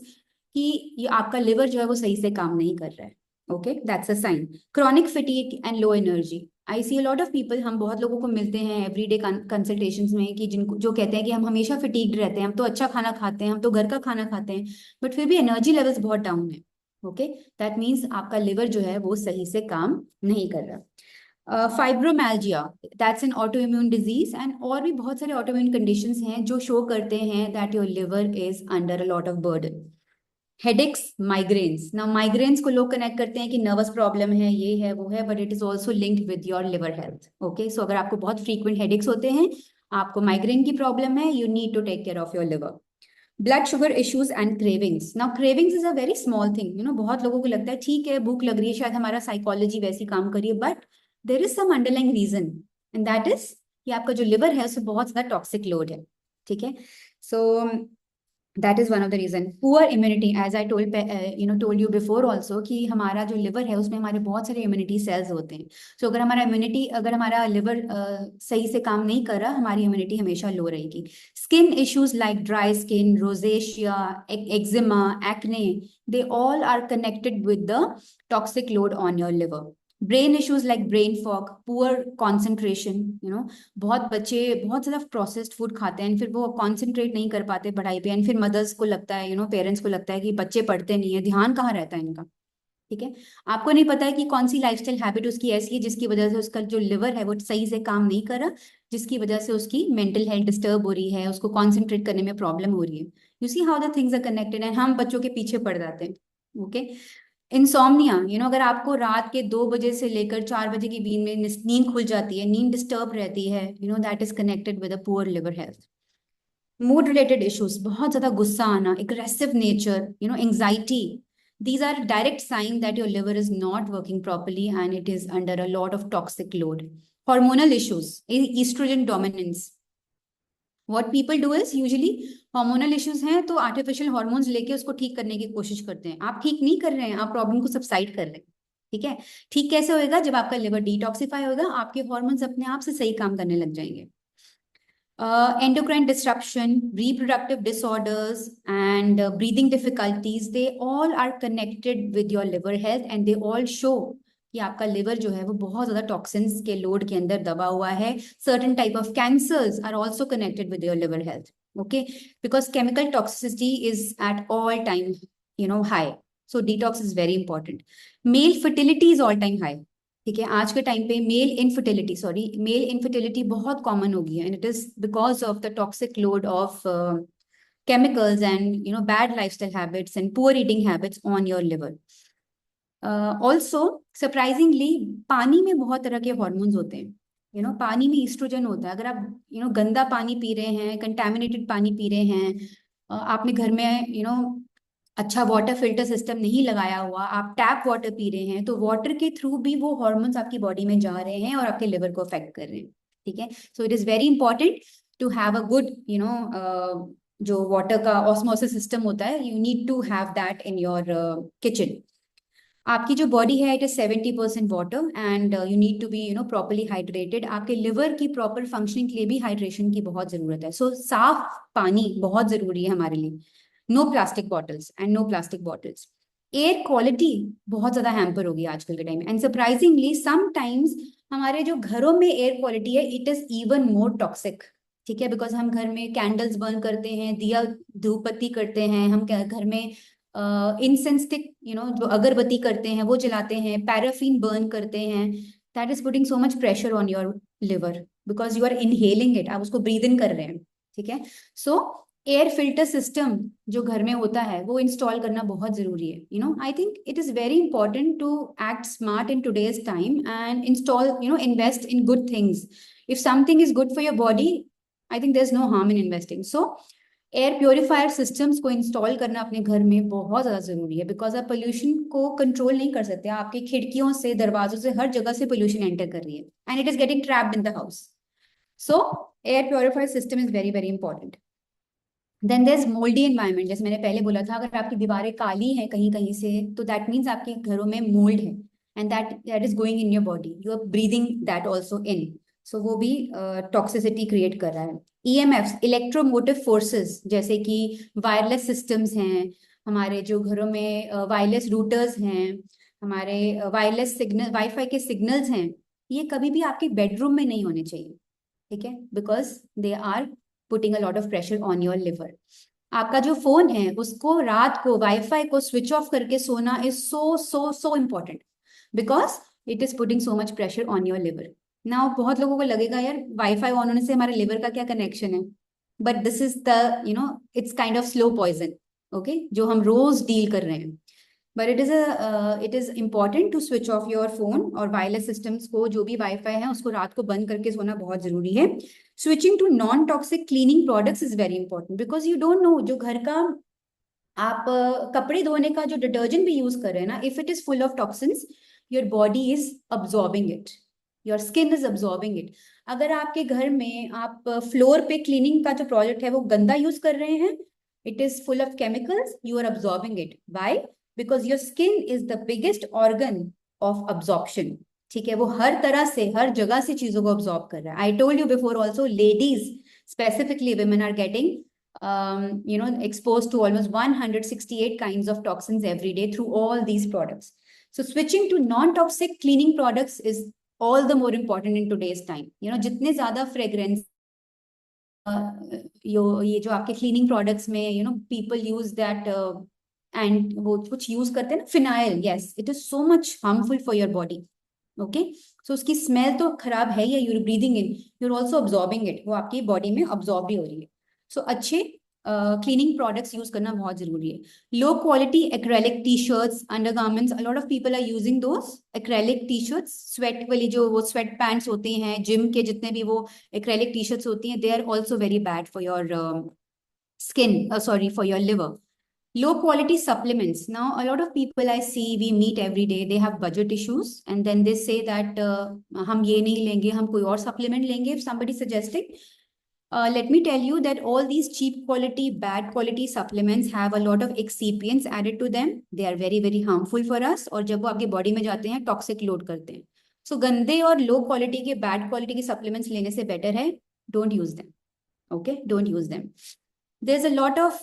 कि ये आपका लिवर जो है वो सही से काम नहीं कर रहा है. Okay, that's a sign. Chronic fatigue and low energy. I see a lot of people, हम बहुत लोगों को मिलते हैं एवरीडे कंसल्टेशंस में कि जिनको जो कहते हैं कि हम हमेशा फटीग्ड रहते हैं, हम तो अच्छा खाना खाते हैं, हम तो घर का खाना खाते हैं, बट फिर भी एनर्जी लेवल्स बहुत डाउन है. ओके, दैट मीन्स आपका लिवर जो है वो सही से काम नहीं कर रहा. Fibromyalgia, that's an autoimmune disease, and और भी बहुत सारे ऑटो इम्यून कंडीशंस हैं जो शो करते हैं that your liver is under a lot of burden. Headaches, migraines. Now migraines को लोग कनेक्ट करते हैं कि नर्वस प्रॉब्लम है, ये है वो है, but it is also linked with your liver health. Okay, so अगर आपको बहुत फ्रीक्वेंट हेडेक्स होते हैं, आपको माइग्रेन की प्रॉब्लम है, you need to take care of your liver. Blood sugar issues and cravings. Now cravings is a very small thing, बहुत लोगों को लगता है ठीक है भूख लग रही है, शायद हमारा साइकोलॉजी वैसी काम करिए, but there is some underlying reason, and that is कि आपका जो लिवर है उसमें बहुत ज्यादा टॉक्सिक लोड है. ठीक है, सो that is one of the reason. Poor immunity, as I told you before also, कि हमारा जो liver है उसमें हमारे बहुत सारे immunity cells होते हैं. So अगर हमारा liver सही से काम नहीं कर रहा, हमारी immunity हमेशा low रहेगी. Skin issues like dry skin, rosacea, eczema, acne, they all are connected with the toxic load on your liver. Brain issues like brain fog, poor concentration. बहुत बच्चे बहुत ज्यादा प्रोसेस्ड फूड खाते हैं, फिर वो कॉन्सेंट्रेट नहीं कर पाते पढ़ाई पे, एंड फिर मदर्स को लगता है, पेरेंट्स को लगता है कि बच्चे पढ़ते नहीं है, ध्यान कहाँ रहता है इनका. ठीक है, आपको नहीं पता है कि कौन सी लाइफस्टाइल हैबिट उसकी ऐसी है जिसकी वजह से उसका जो लिवर है वो सही से काम नहीं कर रहा, जिसकी वजह से उसकी मेंटल हेल्थ डिस्टर्ब हो रही है, उसको कॉन्सेंट्रेट करने में प्रॉब्लम हो रही है. You see how the things are connected, and हम बच्चों के पीछे पड़ जाते हैं. ओके, इंसोम्निया, अगर आपको रात के 2 बजे से लेकर 4 बजे के बीच में नींद खुल जाती है, नींद डिस्टर्ब रहती है, that is connected with a poor liver health. Mood related issues, बहुत ज्यादा गुस्सा आना, aggressive nature, anxiety, these are direct sign that your liver is not working properly and it is under a lot of toxic load. Hormonal issues, estrogen dominance. What people do is usually hormonal issues हैं तो artificial hormones लेके उसको ठीक करने की कोशिश करते हैं. आप ठीक नहीं कर रहे हैं, आप प्रॉब्लम को सबसाइड कर रहे हैं. ठीक है, ठीक कैसे होएगा? जब आपका लिवर डिटॉक्सिफाई होगा, आपके हॉर्मोन्स अपने आप से सही काम करने लग जाएंगे. Endocrine disruption, reproductive disorders, and breathing difficulties, they all are connected with your liver health, and they all show कि आपका लिवर जो है वो बहुत ज्यादा टॉक्सिन्स के लोड के अंदर दबा हुआ है. Certain type of cancers are also connected with your liver health. Okay, because chemical toxicity is at all time, high. So detox is very important. Male fertility is all time high. ठीक है, आज के टाइम पे मेल इनफर्टिलिटी बहुत कॉमन हो गई है, and it is because of the toxic load of chemicals and bad lifestyle habits and poor eating habits on your liver. Also surprisingly पानी में बहुत तरह के हॉर्मोन्स होते हैं. पानी में ईस्ट्रोजन होता है. अगर आप गंदा पानी पी रहे हैं, कंटेमिनेटेड पानी पी रहे हैं, आपने घर में अच्छा वाटर फिल्टर सिस्टम नहीं लगाया हुआ, आप टैप वाटर पी रहे हैं, तो वाटर के थ्रू भी वो हॉर्मोन्स आपकी बॉडी में जा रहे हैं और आपके लिवर को अफेक्ट कर रहे हैं. ठीक है, so it is very important to have a good जो वाटर का ऑस्मोसिस सिस्टम होता है, you need to have that in your kitchen. आपकी जो बॉडी है it is 70% water, and you need to be properly hydrated. आपके लिवर की प्रॉपर फंक्शनिंग के लिए भी हाइड्रेशन की बहुत जरूरत है. सो साफ पानी बहुत जरूरी है हमारे लिए. No plastic bottles and no plastic bottles. Air quality बहुत ज्यादा हैम्पर होगी आजकल के टाइम में, एंड सरप्राइजिंगली समटाइम्स हमारे जो घरों में एयर क्वालिटी है it is even more toxic. ठीक है, बिकॉज हम घर में कैंडल्स बर्न करते हैं, दिया धूप बत्ती करते हैं, हम घर में इंसेंस स्टिक जो अगरबत्ती करते हैं वो जलाते हैं, पैराफिन बर्न करते हैं. That is putting so much pressure on your liver because you are inhaling it, आप उसको ब्रीद इन कर रहे हैं. ठीक है, सो एयर फिल्टर सिस्टम जो घर में होता है वो इंस्टॉल करना बहुत जरूरी है. I think it is very important to act smart in today's time and install invest in good things. If something is good for your body, I think there's no harm in investing. So air purifier systems को इंस्टॉल करना अपने घर में बहुत ज़्यादा ज़रूरी है, बिकॉज आप पोल्यूशन को कंट्रोल नहीं कर सकते, आपकी खिड़कियों से, दरवाजों से, हर जगह से पोल्यूशन एंटर कर रही है and it is getting trapped in the house. So air purifier system is very very important. Then there is mouldy environment. जैसे मैंने पहले बोला था, अगर आपकी दीवारें काली हैं कहीं कहीं से, तो दैट मीन्स आपके घरों में मोल्ड है and that is going in your body, you are breathing that also in. So वो भी टॉक्सिसिटी क्रिएट कर रहा है. ईएमएफ्स, इलेक्ट्रोमोटिव फोर्सेस, जैसे कि वायरलेस सिस्टम्स हैं हमारे, जो घरों में वायरलेस रूटर्स हैं हमारे, वायरलेस सिग्नल, वाईफाई के सिग्नल्स हैं, ये कभी भी आपके बेडरूम में नहीं होने चाहिए. ठीक है, because they are putting a lot of pressure on your liver. आपका जो फोन है उसको रात को वाईफाई को स्विच ऑफ करके सोना is so so so important, because it is putting so much pressure on your liver. Now बहुत लोगों को लगेगा यार वाईफाई ऑन होने से हमारे लिवर का क्या कनेक्शन है, but this is the it's kind of slow poison. Okay, जो हम रोज डील कर रहे हैं. But it is important to switch off your phone और वायरलेस सिस्टम्स को, जो भी वाईफाई है उसको रात को बंद करके सोना बहुत जरूरी है. Switching to non toxic cleaning products is very important, because you don't know, जो घर का आप कपड़े धोने का जो डिटर्जेंट भी यूज कर रहे हैं ना, if it is full of toxins, your body is absorbing it, your skin is absorbing it. अगर आपके घर में आप फ्लोर पे क्लीनिंग का जो प्रोडक्ट है वो गंदा यूज कर रहे हैं, it is full of chemicals, you are absorbing it. Why? Because your skin is the biggest organ of absorption. ठीक है, वो हर तरह से, हर जगह से चीजों को अब्सॉर्ब कर रहा है. I told you before also, ladies specifically, women are getting exposed to almost 168 kinds of toxins every day through all these products. So switching to non-toxic cleaning products is all the more important in today's time. जितने ज्यादा fragrance ये जो आपके क्लीनिंग प्रोडक्ट्स में people use that and वो कुछ यूज करते हैं ना, phenyl, yes, it is so much harmful for your body. Okay, so उसकी स्मेल तो खराब है ही, you're breathing in, you're also absorbing it, वो आपकी बॉडी में अब्सॉर्ब भी हो रही है. सो अच्छे क्लीनिंग प्रोडक्ट्स यूज करना बहुत जरूरी है. Low quality acrylic T shirts, undergarments, a lot of people are using those acrylic T shirts. Sweat वाली जो वो स्वेट पैंट्स होते हैं, जिम के जितने भी वो एक्रेलिक टी शर्ट्स होती हैं, they are also very bad for your skin, sorry, for your liver. Low quality supplements. Now a lot of people I see, we meet every day, they have budget issues and then they say that हम ये नहीं लेंगे, हम कोई और supplement लेंगे. If somebody suggesting, let me tell you that all these cheap quality, bad quality supplements have a lot of excipients added to them. They are very very harmful for us, और जब वो आपकी बॉडी में जाते हैं टॉक्सिक लोड करते हैं. सो गंदे और लो क्वालिटी के, बैड क्वालिटी के सप्लीमेंट्स लेने से बेटर है don't use them. Okay, don't use them. There is a lot of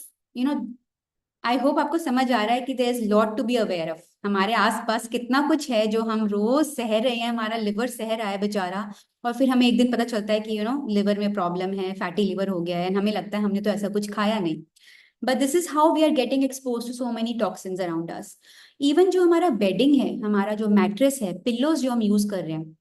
I hope आपको समझ आ रहा है कि there is lot to be aware of. हमारे आसपास कितना कुछ है जो हम रोज सह रहे हैं, हमारा लिवर सह रहा है बेचारा, और फिर हमें एक दिन पता चलता है कि लिवर में प्रॉब्लम है, फैटी लिवर हो गया है, and हमें लगता है हमने तो ऐसा कुछ खाया नहीं. But this is how we are getting expose to so many toxins around us. Even जो हमारा बेडिंग है, हमारा जो मैट्रेस है, पिल्लोज जो हम यूज कर रहे हैं,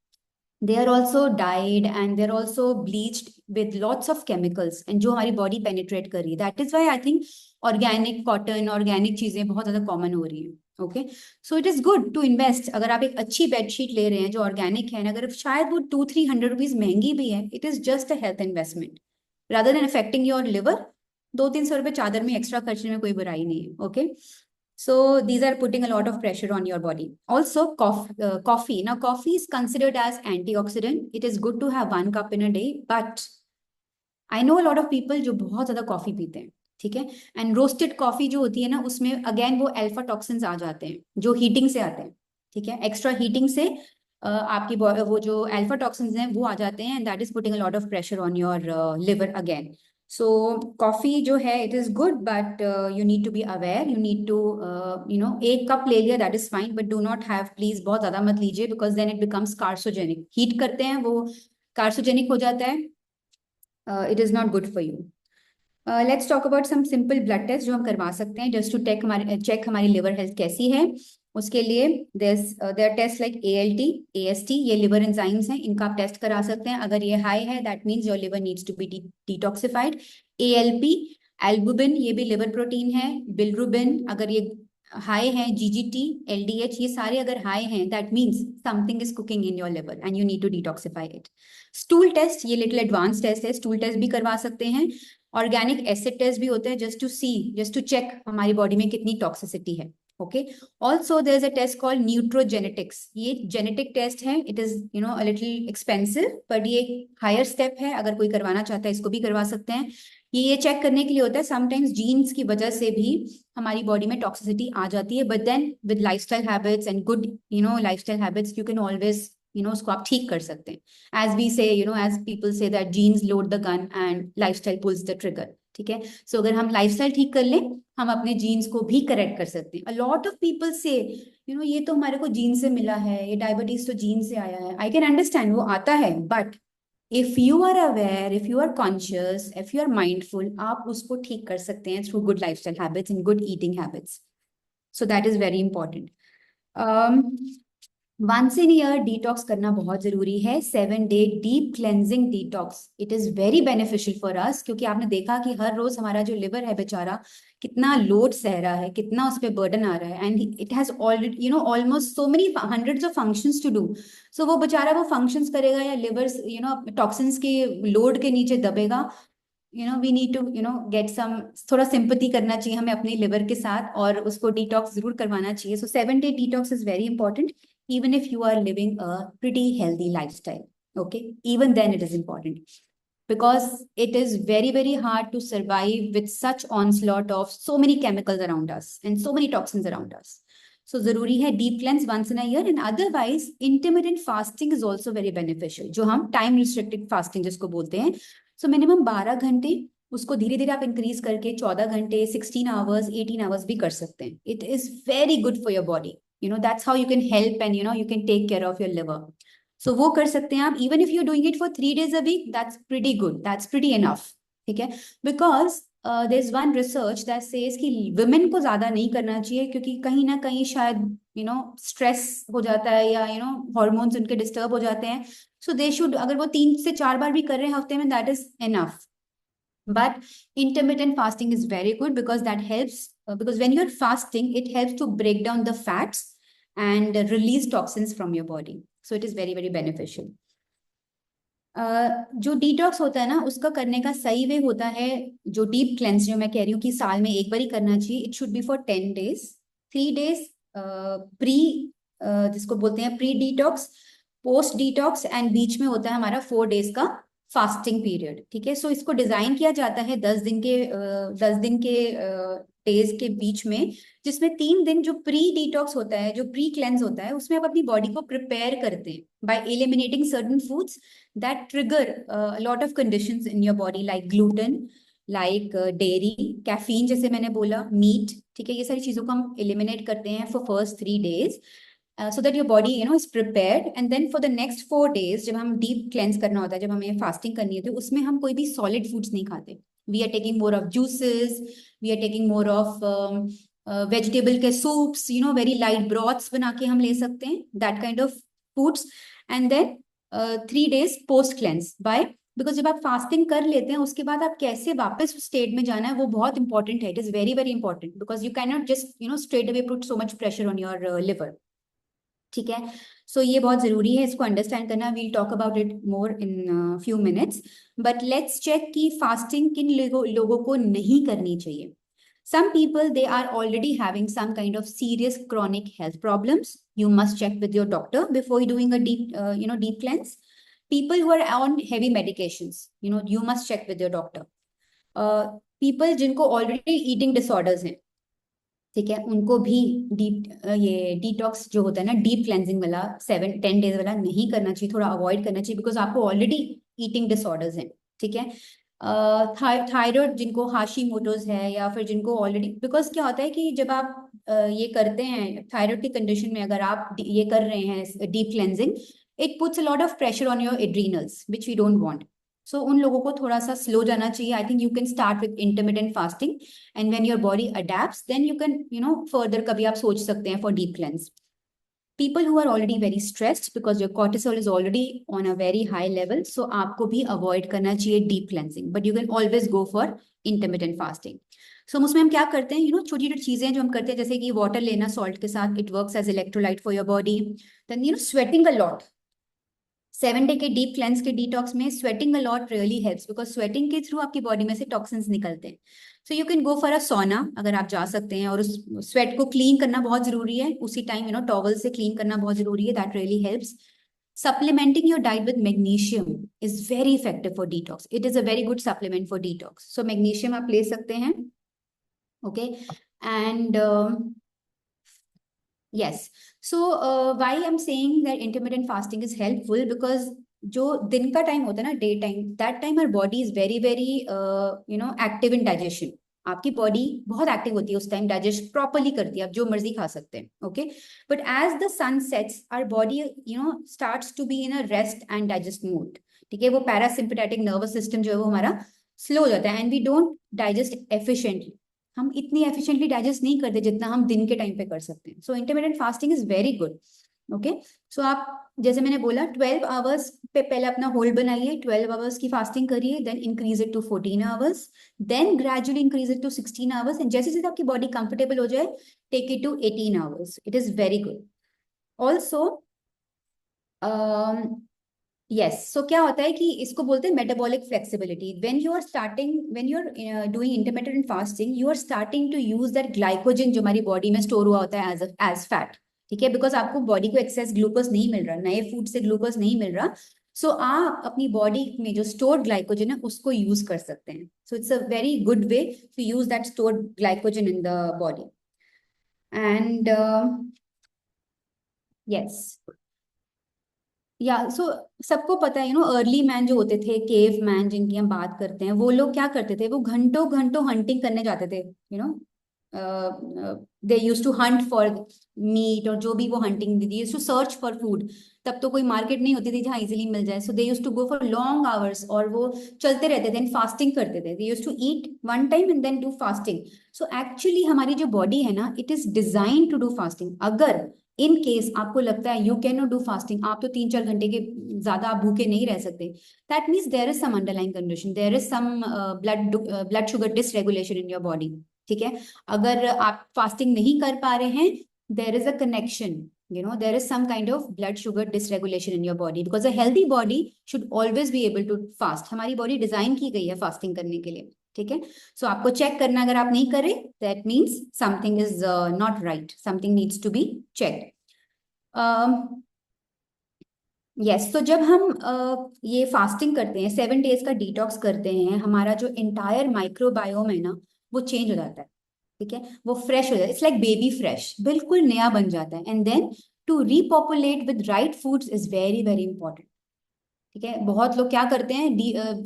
they are also dyed and they're also bleached with lots of chemicals, and जो हमारी बॉडी पेनिट्रेट कर रही है. That is why I think organic cotton, organic चीजें बहुत ज्यादा कॉमन हो रही है. Okay, so it is good to invest. अगर आप एक अच्छी बेडशीट ले रहे हैं जो ऑर्गेनिक है, अगर शायद वो 200-300 रुपीज महंगी भी है, it is just a health investment rather than affecting your liver. 200-300 रुपए चादर में एक्स्ट्रा खर्चने में कोई बुराई नहीं है. Okay, so these are putting a lot of pressure on your body. Also, coffee. Now, coffee is considered as antioxidant. It is good to have 1 cup in a day, but I know a lot of people जो बहुत ज्यादा कॉफी पीते हैं. ठीक है, एंड रोस्टेड कॉफी जो होती है ना, उसमें अगेन वो अल्फा टॉक्सिन्स आ जाते हैं जो हीटिंग से आते हैं. ठीक है, एक्स्ट्रा हीटिंग से आपकी वो जो अल्फा टॉक्सिन्स हैं वो आ जाते हैं, and that is putting a lot of pressure on your liver again. So coffee जो है, it is good, but you need to be aware. You need to 1 cup ले लिया, that is fine, but do not have, please बहुत ज्यादा मत लीजिए, because then it becomes carcinogenic. Heat करते हैं वो कार्सोजेनिक हो जाता है. It is not good for you. Let's talk about some simple blood test जो हम करवा सकते हैं जस्ट टू चेक हमारी लिवर हेल्थ कैसी है. उसके लिए there test like ALT, AST, ये लिवर एंजाइम्स हैं, इनका आप टेस्ट करा सकते हैं. अगर ये हाई है, that means your liver needs to be detoxified. ALP, albumin, ये भी लिवर प्रोटीन है. बिलिरुबिन अगर ये हाई है, GGT, LDH, ये सारे अगर हाई हैं, that means something is cooking in your liver and you need to detoxify it. Stool test, ये लिटिल एडवांस टेस्ट है, स्टूल टेस्ट भी करवा सकते हैं. ऑर्गेनिक एसिड टेस्ट भी होते हैं जस्ट टू चेक हमारी बॉडी में कितनी टॉक्सिसिटी है। Okay, also there is a test called nutrigenetics. ये जेनेटिक टेस्ट है, it is a little expensive, but ये हायर स्टेप है, अगर कोई करवाना चाहता है इसको भी करवा सकते हैं। ये चेक करने के लिए होता है, समटाइम्स जीन्स की वजह से भी हमारी बॉडी में टॉक्सिसिटी आ जाती है, but then with lifestyle habits and good lifestyle habits you can always उसको आप ठीक कर सकते हैं। As we say as people say that genes load the gun and lifestyle pulls the trigger. ठीक है, सो अगर हम लाइफस्टाइल ठीक कर लें, हम अपने जीन्स को भी करेक्ट कर सकते हैं। अ लॉट ऑफ पीपल से ये तो हमारे को जीन से मिला है, ये डायबिटीज तो जीन से आया है। आई कैन अंडरस्टैंड, वो आता है, but if you are aware, if you are conscious, if you are mindful, आप उसको ठीक कर सकते हैं through good lifestyle habits and good eating habits. So that is very important. Once in year detox करना बहुत जरूरी है। 7 day deep cleansing detox, it is very beneficial for us, क्योंकि आपने देखा कि हर रोज हमारा जो लिवर है बेचारा कितना लोड सह रहा है, कितना उस पर बर्डन आ रहा है, and it has already almost so many hundreds of functions to do. So वो बेचारा वो फंक्शंस करेगा या लिवर टॉक्सिन्स के लोड के नीचे दबेगा। We need to get some, थोड़ा सिंपैथी करना चाहिए हमें अपने लिवर के साथ, और उसको डिटॉक्स जरूर करवाना चाहिए। सो 7 day detox is very important, even if you are living a pretty healthy lifestyle. Okay, even then it is important, because it is very very hard to survive with such onslaught of so many chemicals around us and so many toxins around us. So जरूरी है deep cleanse once in a year, and otherwise intermittent fasting is also very beneficial, जो हम time restricted fasting जिसको बोलते हैं। So minimum 12 घंटे, उसको धीरे धीरे आप इंक्रीज करके 14 घंटे, 16 आवर्स, 18 आवर्स भी कर सकते हैं। It is very good for your body. That's how you can help, and you can take care of your liver. So वो कर सकते हैं आप, even if you're doing it for 3 days a week, that's pretty good, that's pretty enough. ठीक है, because there's one research that says कि women को ज्यादा नहीं करना चाहिए, क्योंकि कहीं ना कहीं शायद स्ट्रेस हो जाता है, या हॉर्मोन्स उनके डिस्टर्ब हो जाते हैं। सो दे शुड, अगर वो 3 से 4 बार भी कर रहे हैं हफ्ते में, that is enough. But intermittent fasting is very good, because that helps, because when you're fasting, it helps to break down the fats and release toxins from your body. So it is very very beneficial. जो डिटॉक्स होता है ना, उसका करने का सही वे होता है, जो डीप क्लेंस जो मैं कह रही हूँ कि साल में एक बार ही करना चाहिए। It should be for 10 days, 3 days pre, जिसको बोलते हैं pre detox, post detox, and बीच में होता है हमारा 4 days का फास्टिंग पीरियड। ठीक है, सो इसको डिजाइन किया जाता है 10 दिन के डेज के बीच में, जिसमें 3 दिन जो प्री डिटॉक्स होता है, जो प्री क्लेंस होता है, उसमें आप अपनी बॉडी को प्रिपेयर करते हैं bye eliminating certain foods that trigger lot of conditions in your body, like gluten, like dairy, caffeine, जैसे मैंने बोला, मीट। ठीक है, ये सारी चीजों को हम एलिमिनेट करते हैं for first 3 days, so that your body is prepared, and then for the next 4 days जब हम deep cleanse करना होता है, जब हमें fasting करनी होती है, उसमें हम कोई भी solid foods नहीं खाते। We are taking more of juices, we are taking more of vegetable के soups, very light broths बना के हम ले सकते हैं, that kind of foods, and then 3 days post cleanse by, because जब आप फास्टिंग कर लेते हैं, उसके बाद आप कैसे वापस स्टेट में जाना है, वो बहुत इंपॉर्टेंट है। It is very very important, because you can not just straight away put so much pressure on your liver. ठीक है, सो ये बहुत जरूरी है इसको अंडरस्टैंड करना। We'll talk about it more in few minutes, but let's check कि फास्टिंग किन लोगों को नहीं करनी चाहिए। Some people, they are already having some kind of serious chronic health problems. You must check with your doctor before doing a deep cleanse. People who are on heavy medications, you must check with your doctor. People जिनको already eating disorders हैं, ठीक है, उनको भी ये डिटॉक्स जो होता है ना, डीप क्लेंजिंग वाला 7-10 days वाला नहीं करना चाहिए, थोड़ा अवॉइड करना चाहिए, बिकॉज आपको ऑलरेडी ईटिंग डिसऑर्डर्स हैं। ठीक है, थायराइड जिनको, हाशीमोटोज है, या फिर जिनको ऑलरेडी, बिकॉज क्या होता है कि जब आप ये करते हैं थायराइड की कंडीशन में, अगर आप ये कर रहे हैं deep cleansing, it puts a lot of pressure on your adrenals which we don't want. So उन लोगों को थोड़ा सा स्लो जाना चाहिए। I think you can start with intermittent fasting, and when your body adapts, then you can further कभी आप सोच सकते हैं for deep cleanse. People who are already very stressed, because your cortisol is already on a very high level, so आपको भी avoid करना चाहिए deep cleansing, but you can always go for intermittent fasting. So उसमें हम क्या करते हैं, छोटी छोटी चीजें जो हम करते हैं, जैसे कि वाटर लेना सॉल्ट के साथ, it works as electrolyte for your body. Then sweating a lot, 7 day के डीप क्लेंस के डिटॉक्स में sweating a lot really helps, because sweating के थ्रू आपकी बॉडी में से टॉक्सिन्स निकलते हैं. So you can go for a सोना, अगर आप जा सकते हैं. और उस स्वेट को क्लीन करना बहुत जरूरी है उसी टाइम, टॉवल से क्लीन करना बहुत जरूरी है. That really helps. Supplementing your diet with magnesium is very effective for detox. It is a very good supplement for detox. So magnesium आप ले सकते हैं. Okay. And yes. So why I'm saying that intermittent fasting is helpful, because जो दिन का टाइम होता है ना, day time, that time our body is very very active in digestion. आपकी बॉडी बहुत एक्टिव होती है उस टाइम, डाइजेस्ट प्रॉपरली करती है, आप जो मर्जी खा सकते हैं. Okay. But as the sun sets our body starts to be in a rest and digest mode. ठीक है. वो पैरासिम्पथेटिक नर्वस सिस्टम जो है वो हमारा स्लो हो जाता है, and we don't digest efficiently. हम इतनी एफिशिएंटली डाइजेस्ट नहीं करते जितना हम दिन के टाइम पे कर सकते हैं. So intermittent fasting is very good. Okay. So आप, जैसे मैंने बोला, 12 आवर्स पे पहले अपना होल्ड बनाइए, 12 आवर्स की फास्टिंग करिए, then increase it to 14 hours, then gradually increase it to 16 hours, and जैसे जैसे आपकी बॉडी कंफर्टेबल हो जाए, take it to 18 hours. It is very good. Also yes. So क्या होता है कि इसको बोलते हैं metabolic flexibility. When you are doing intermittent fasting, you are starting to use that glycogen जो हमारी बॉडी में स्टोर हुआ होता है एज फैट. ठीक है. बिकॉज आपको बॉडी को एक्सेस ग्लूकोज नहीं मिल रहा, नए फूड से ग्लूकोज नहीं मिल रहा. सो आप अपनी बॉडी में जो स्टोर्ड ग्लाइकोजन है उसको यूज कर सकते हैं. So it's a very good way to use that stored glycogen in the body. And yes. या सो सबको पता है, अर्ली मैन जो होते थे, केव मैन जिनकी हम बात करते हैं, वो लोग क्या करते थे, वो घंटों घंटों हंटिंग करने जाते थे. They use to hunt for meat, और जो भी वो हंटिंग थी, use to search for food. तब तो कोई मार्केट नहीं होती थी जहाँ इजिली मिल जाए. So they use to go for long hours, और वो चलते रहते थे, फास्टिंग करते थे. They use to eat one time and then do fasting. So actually हमारी जो बॉडी है ना, it is design to do fasting. अगर इन केस आपको लगता है you can not do fasting, आप तो 3-4 घंटे के ज्यादा आप भूखे नहीं रह सकते, that means there is some underlying condition, there is some blood sugar dysregulation in your body. ठीक है. अगर आप फास्टिंग नहीं कर पा रहे हैं, there is a connection, there is some kind of blood sugar dysregulation in your body, because a healthy body should always be able to fast. हमारी बॉडी डिजाइन की गई है फास्टिंग करने के लिए. ठीक है. सो आपको चेक करना, अगर आप नहीं करें, that means something is not right, something needs to be checked. Yes. तो जब हम ये फास्टिंग करते हैं, 7 डेज का डिटॉक्स करते हैं, हमारा जो इंटायर माइक्रोबायोम है ना, वो चेंज हो जाता है. ठीक है. वो फ्रेश हो जाता है. इट्स लाइक बेबी फ्रेश, बिल्कुल नया बन जाता है. And then to repopulate with right foods is very very important. ठीक है. बहुत लोग क्या करते हैं,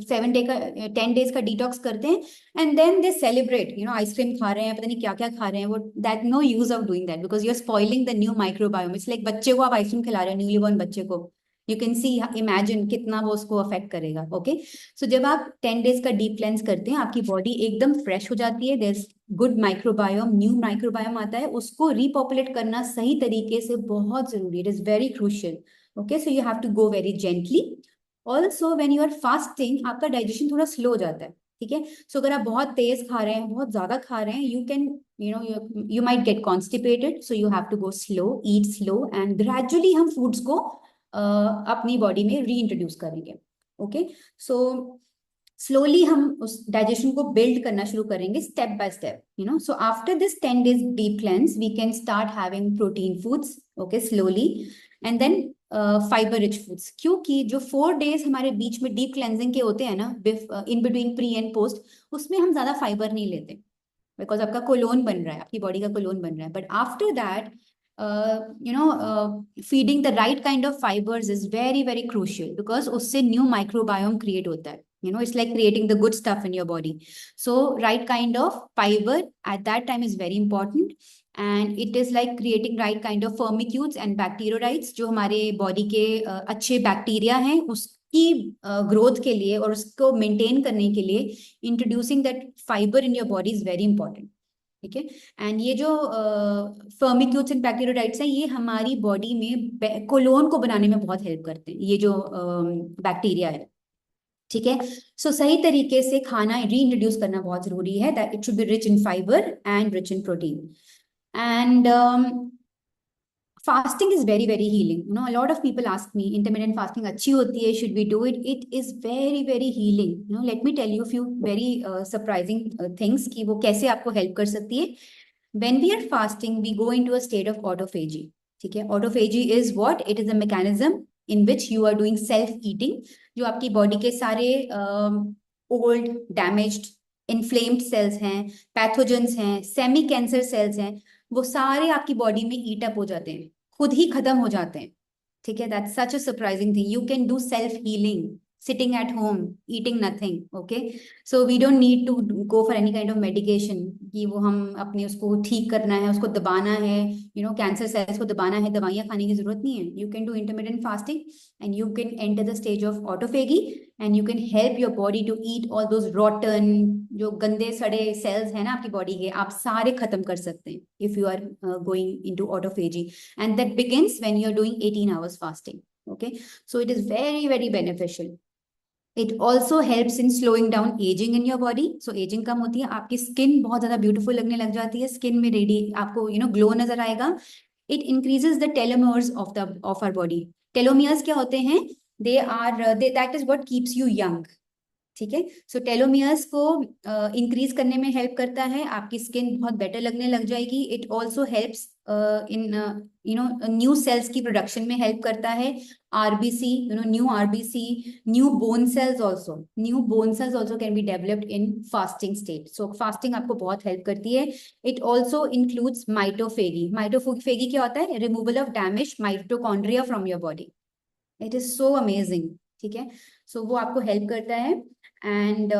7 डे का 10 डेज का डिटॉक्स करते हैं, and then they celebrate, ice cream खा रहे हैं, पता नहीं क्या क्या खा रहे हैं वो. That no use of doing that, because you are spoiling the new microbiome. It's like बच्चे को आप आइसक्रीम खिला रहे हो, न्यूली बॉर्न बच्चे को. यू कैन सी, इमेजिन कितना वो उसको अफेक्ट करेगा. ओके. सो जब आप 10 डेज का डीप क्लेंस करते हैं, आपकी बॉडी एकदम फ्रेश हो जाती है. There is good microbiome, new microbiome आता है. उसको रिपॉपुलेट करना सही तरीके से बहुत जरूरी है. It is very crucial. Okay. So you have to go very gently. Also when you are fasting, आपका डाइजेशन थोड़ा स्लो हो जाता है. ठीक है. सो अगर आप बहुत तेज खा रहे हैं, बहुत ज्यादा खा रहे हैं, you can, you might get constipated. So you have to go slow, eat slow, and gradually हम foods को अपनी बॉडी में रीइंट्रोड्यूस करेंगे. ओके. सो स्लोली हम उस डाइजेशन को बिल्ड करना शुरू करेंगे, step by step. So after this 10 days deep cleanse, we can start having protein foods. Okay. Slowly. And then fibre rich foods, क्योंकि जो 4 डेज हमारे बीच में डीप क्लेंजिंग के होते हैं ना, in between pre and post, उसमें हम ज्यादा फाइबर नहीं लेते, बिकॉज आपका कोलोन बन रहा है, आपकी बॉडी का कोलोन बन रहा है. But after that, feeding the right kind of fibers is very very crucial, because उससे new microbiome create होता है. It's like creating the good stuff in your body. So right kind of fiber at that time is very important, and it is like creating right kind of firmicutes and bacteroids, जो हमारे बॉडी के अच्छे बैक्टीरिया हैं, उसकी ग्रोथ के लिए और उसको मेंटेन करने के लिए introducing that fibre in your body is very important. ठीक है. एंड ये जो फर्मिक्यूट्स एंड बैक्टीरियोडाइट्स हैं, ये हमारी बॉडी में कोलोन को बनाने में बहुत हेल्प करते हैं, ये जो बैक्टीरिया है. ठीक है. सो सही तरीके से खाना रीइंट्रोड्यूस करना बहुत जरूरी है, that it should be rich in fibre and rich in protein. And fasting is very very healing. You know, a lot of people ask me, intermittent fasting अच्छी होती है, should we do it? It is very very healing. You know, let me tell you a few very surprising things कि वो कैसे आपको help कर सकती है. When we are fasting, we go into a state of autophagy. ठीक है, autophagy is what? It is a mechanism in which you are doing self eating, जो आपकी बॉडी के सारे ओल्ड डैमेज्ड इन्फ्लेम्ड सेल्स हैं, पैथोजेंस हैं, सेमी कैंसर सेल्स हैं, वो सारे आपकी बॉडी में ईट अप हो जाते हैं, खुद ही खत्म हो जाते हैं. ठीक है, that's such a surprising thing. You can do self healing sitting at home, eating nothing. Okay, so we don't need to go for any kind of medication कि वो हम अपने उसको ठीक करना है, उसको दबाना है, कैंसर सेल्स को दबाना है, दवाइयाँ खाने की जरूरत नहीं है. You can do intermittent fasting and you can enter the stage of autophagy and you can help your body to eat all those rotten, जो गंदे सड़े सेल्स हैं ना आपकी बॉडी के, आप सारे खत्म कर सकते हैं if you are going into autophagy. And that begins when you are doing 18 hours fasting. Okay, so it is very very beneficial. It also helps in slowing down aging in your body. So aging कम होती है, आपकी स्किन बहुत ज्यादा ब्यूटीफुल लगने लग जाती है, स्किन में रेडी आपको ग्लो नजर आएगा. It increases the telomeres of our body. Telomeres क्या होते हैं? That is what keeps you young. ठीक है, सो टेलोमियर्स को इंक्रीज करने में हेल्प करता है, आपकी स्किन बहुत बेटर लगने लग जाएगी. It also helps in new cells की प्रोडक्शन में हेल्प करता है. RBC, new RBC, new bone cells also can be developed in fasting state. So fasting आपको बहुत हेल्प करती है. It also includes mitophagy. Mitophagy क्या होता है? Removal of damage mitochondria from your body. It is so amazing. ठीक है, सो वो आपको हेल्प करता है. And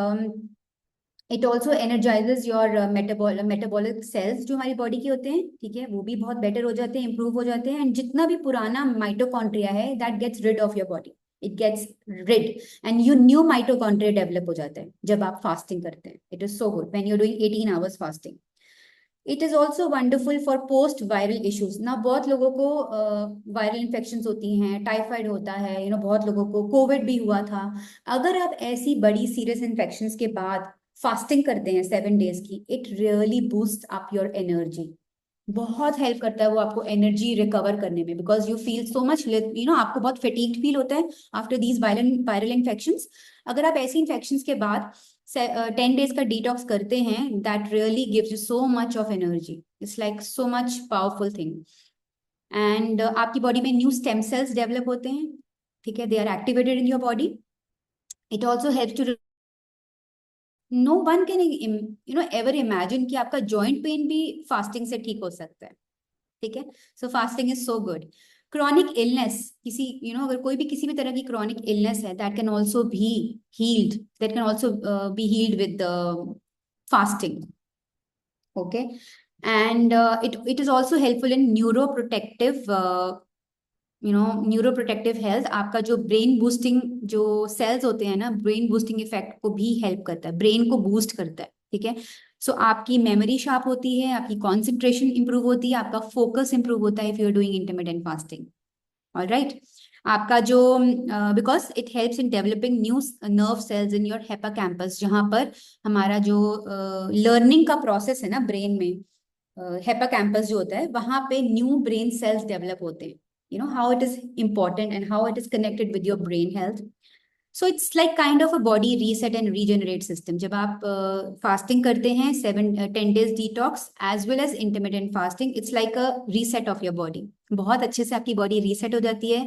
it also energises your metabolic sales जो हमारी बॉडी के होते हैं. ठीक है, वो भी बहुत बेटर हो जाते हैं, इंप्रूव हो जाते हैं. एंड जितना भी पुराना माइटोकॉन्ड्रिया है, that gets rid of your body. It gets rid and you new mitochondria develop हो जाता है जब आप फास्टिंग करते हैं. It is so good when you are doing 18 hours fasting. It is also wonderful for post viral issues. ना बहुत लोगों को वायरल इन्फेक्शंस होती हैं, टाइफाइड होता है, बहुत लोगों को कोविड भी हुआ था. अगर आप ऐसी बड़ी सीरियस इन्फेक्शंस के बाद फास्टिंग करते हैं 7 डेज की, it really boost up your energy. बहुत हेल्प करता है वो आपको एनर्जी रिकवर करने में, because you feel so much, आपको बहुत फेटीग्ड फील होता है आफ्टर दीज वायरल इन्फेक्शंस. अगर आप ऐसी इन्फेक्शंस के बाद 10 डेज का डिटॉक्स करते हैं, that really gives you so much of energy. It's like so much powerful thing. And आपकी बॉडी में न्यू स्टेम सेल्स डेवलप होते हैं. ठीक है, they are activated in your body. It also help to, no one can ever imagine कि आपका जॉइंट पेन भी फास्टिंग से ठीक हो सकता है. ठीक है, सो fasting is so good. Chronic illness, किसी अगर कोई भी किसी भी तरह की क्रॉनिक इलनेस है, that can also be healed, that can also be healed with fasting. Okay, and it is also helpful in neuroprotective health. आपका जो ब्रेन बूस्टिंग जो सेल्स होते हैं ना, ब्रेन बूस्टिंग इफेक्ट को भी हेल्प करता है, ब्रेन को बूस्ट करता है. ठीक है, सो आपकी मेमोरी शार्प होती है, आपकी कॉन्सेंट्रेशन इंप्रूव होती है, आपका फोकस इंप्रूव होता है if you are doing intermittent fasting. Alright, आपका जो because it helps in developing new nerve cells in your hippocampus, जहां पर हमारा जो लर्निंग का प्रोसेस है ना ब्रेन में, हिप्पोकैम्पस जो होता है, वहां पे न्यू ब्रेन सेल्स डेवलप होते हैं. How it is important and how it is connected with your brain health. So it's like kind of a body reset and regenerate system. जब आप fasting करते हैं 10 days detox as well as intermittent fasting, it's like a reset of your body. बहुत अच्छे से आपकी बॉडी रीसेट हो जाती है,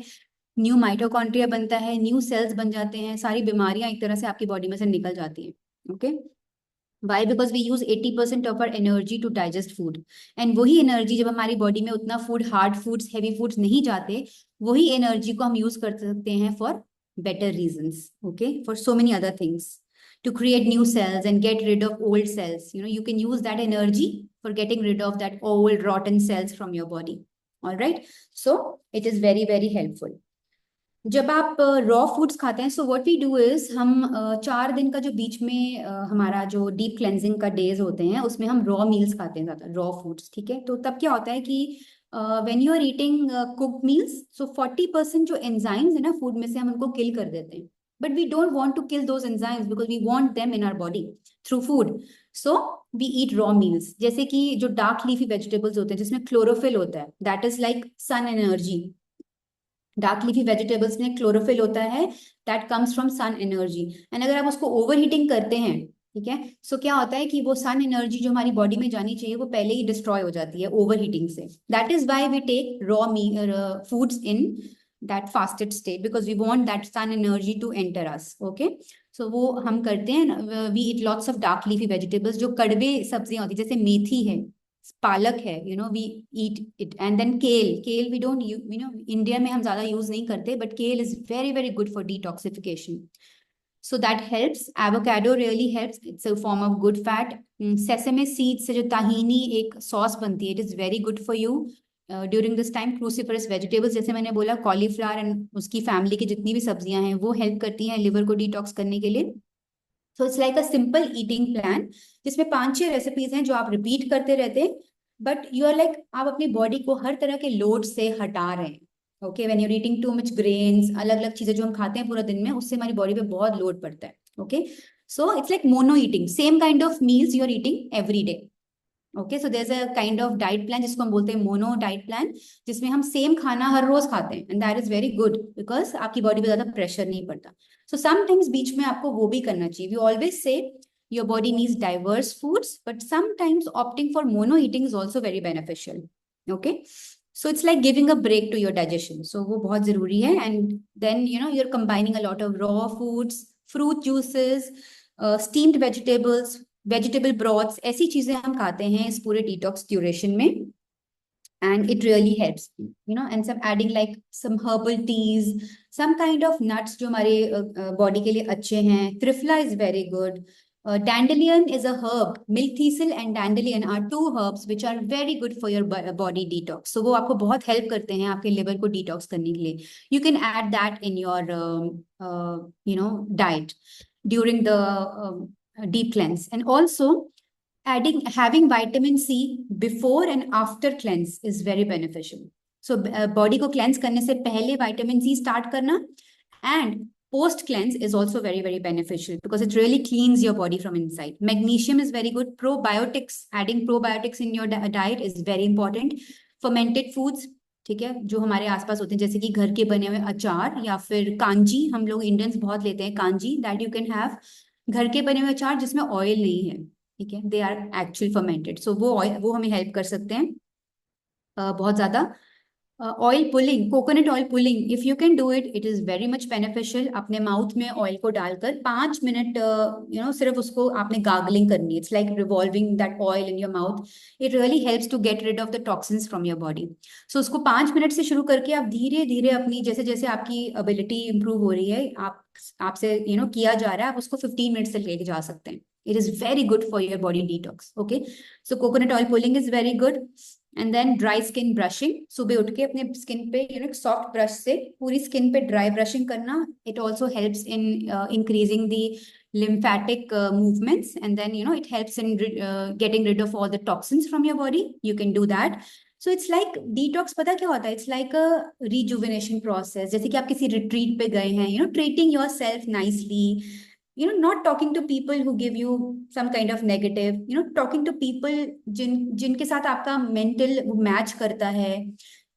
न्यू माइटोकॉन्ड्रिया बनता है, न्यू सेल्स बन जाते हैं, सारी बीमारियां एक तरह से आपकी बॉडी में से निकल जाती हैं. Okay, Why? Because we use 80% of our energy to digest food. And वही एनर्जी, जब हमारी बॉडी में उतना food, hard foods, heavy foods नहीं जाते, वही एनर्जी को हम यूज कर सकते हैं for better reasons. Okay, for so many other things, to create new cells and get rid of old cells. You can use that energy for getting rid of that old rotten cells from your body. All right, so it is very very helpful. जब आप रॉ फूड्स खाते हैं, so what we do is, हम 4 दिन का जो बीच में हमारा जो डीप क्लेंजिंग का डेज होते हैं, उसमें हम रॉ मील्स खाते हैं, ज़्यादा रॉ फूड्स. ठीक है, तो तब क्या होता है कि when you are eating cooked meals, so 40% जो एंजाइम्स है ना फूड में से, हम उनको किल कर देते हैं. But we don't want to kill those enzymes because we want them in our body through food. So we eat raw meals, जैसे कि जो डार्क लीफी वेजिटेबल्स होते हैं जिसमें क्लोरोफिल होता है, that is like sun energy. Dark leafy vegetables में क्लोरोफिल होता है, that comes from sun energy. And अगर आप उसको ओवर हीटिंग करते हैं, ठीक है, सो क्या होता है कि वो सन एनर्जी जो हमारी बॉडी में जानी चाहिए वो पहले ही डिस्ट्रॉय हो जाती है ओवर हीटिंग से। That is why we take raw me foods in that fasted state, because we want that sun energy to enter us. Okay, so वो हम करते हैं। We eat lots of dark leafy vegetables, जो कड़वे सब्जियां होती है जैसे मेथी है, पालक है, we eat it. And then kale, kale we don't India में हम ज्यादा यूज नहीं करते, बट केल is very very good for detoxification, so that helps. Avocado really helps, it's a form of good fat. Sesame seeds से जो tahini एक सॉस बनती है, it is very good for you during this time. Cruciferous vegetables जैसे मैंने बोला, कॉलीफ्लावर एंड उसकी फैमिली की जितनी भी सब्जियां हैं वो हेल्प करती हैं लिवर को डिटॉक्स करने के लिए। सो it's like a simple eating plan जिसमें 5-6 रेसिपीज हैं जो आप रिपीट करते रहते हैं, बट यू आर लाइक आप अपनी बॉडी को हर तरह के लोड से हटा रहे हैं। Okay, when you're eating too much grains, अलग अलग चीजें जो हम खाते हैं पूरा दिन में, उससे हमारी बॉडी पे बहुत लोड पड़ता है। Okay, so it's like mono eating, same kind of meals you are eating every day. Okay, so there is a kind of diet plan जिसको हम बोलते हैं मोनो डाइट प्लान, जिसमें हम सेम खाना हर रोज खाते हैं, and that is very good because आपकी बॉडी पे ज्यादा प्रेशर नहीं पड़ता। सो समटाइम्स बीच में आपको वो भी करना चाहिए। We always say your body needs diverse foods, but sometimes opting for mono eating is also very beneficial. Okay, so it's like giving a break to your digestion, so वो बहुत जरूरी है। And then you are combining a lot of raw foods, fruit juices, steamed vegetables, vegetable broths, ऐसी चीजें हम खाते हैं इस पूरे डिटॉक्स ड्यूरेशन में, and it really helps, and some adding like some herbal teas, some kind of nuts जो हमारे बॉडी के लिए अच्छे हैं। Triphala is very good. Dandelion is a herb. Milk thistle and dandelion are two herbs which are very good for your body detox. So वो आपको बहुत help करते हैं आपके liver को detox करने के लिए. You can add that in your diet during the deep cleanse. And also having vitamin C before and after cleanse is very beneficial. So body को cleanse करने से पहले vitamin C start करना, and post cleanse is also very very beneficial because it really cleans your body from inside. Magnesium is very good. Probiotics, adding probiotics in your diet is very important. Fermented foods, ठीक है, जो हमारे आसपास होते हैं जैसे कि घर के बने हुए अचार या फिर कांजी, हम लोग इंडियंस बहुत लेते हैं kanji, that you can have. घर के बने हुए अचार जिसमें ऑयल नहीं है, ठीक है, दे आर एक्चुअली फर्मेंटेड, सो वो हमें हेल्प कर सकते हैं बहुत ज्यादा। Oil pulling, coconut oil pulling, if you can do it, it is very much beneficial. अपने माउथ में ऑयल को डालकर 5 मिनट सिर्फ उसको आपने गार्गलिंग करनी है, it's like revolving that oil in your mouth. It really helps to get rid of the toxins from your body. So उसको 5 मिनट से शुरू करके आप धीरे धीरे अपनी जैसे जैसे आपकी एबिलिटी इंप्रूव हो रही है, आपसे किया जा रहा है, आप उसको 15 मिनट से लेके जा सकते हैं। It is very good for your body detox. Okay, so coconut oil pulling is very good. And then dry skin brushing, सुबह उठ के अपने स्किन पे सॉफ्ट ब्रश से पूरी स्किन पे ड्राई ब्रशिंग करना, it also helps in increasing the lymphatic movements, and then it helps in getting rid of all the toxins from your body. You can do that. So it's like detox, पता क्या होता है, it's like a rejuvenation process, जैसे कि आप किसी रिट्रीट पे गए हैं, treating yourself nicely, not talking to people who give you some kind of negative, talking to people जिनके साथ आपका mental मैच करता है।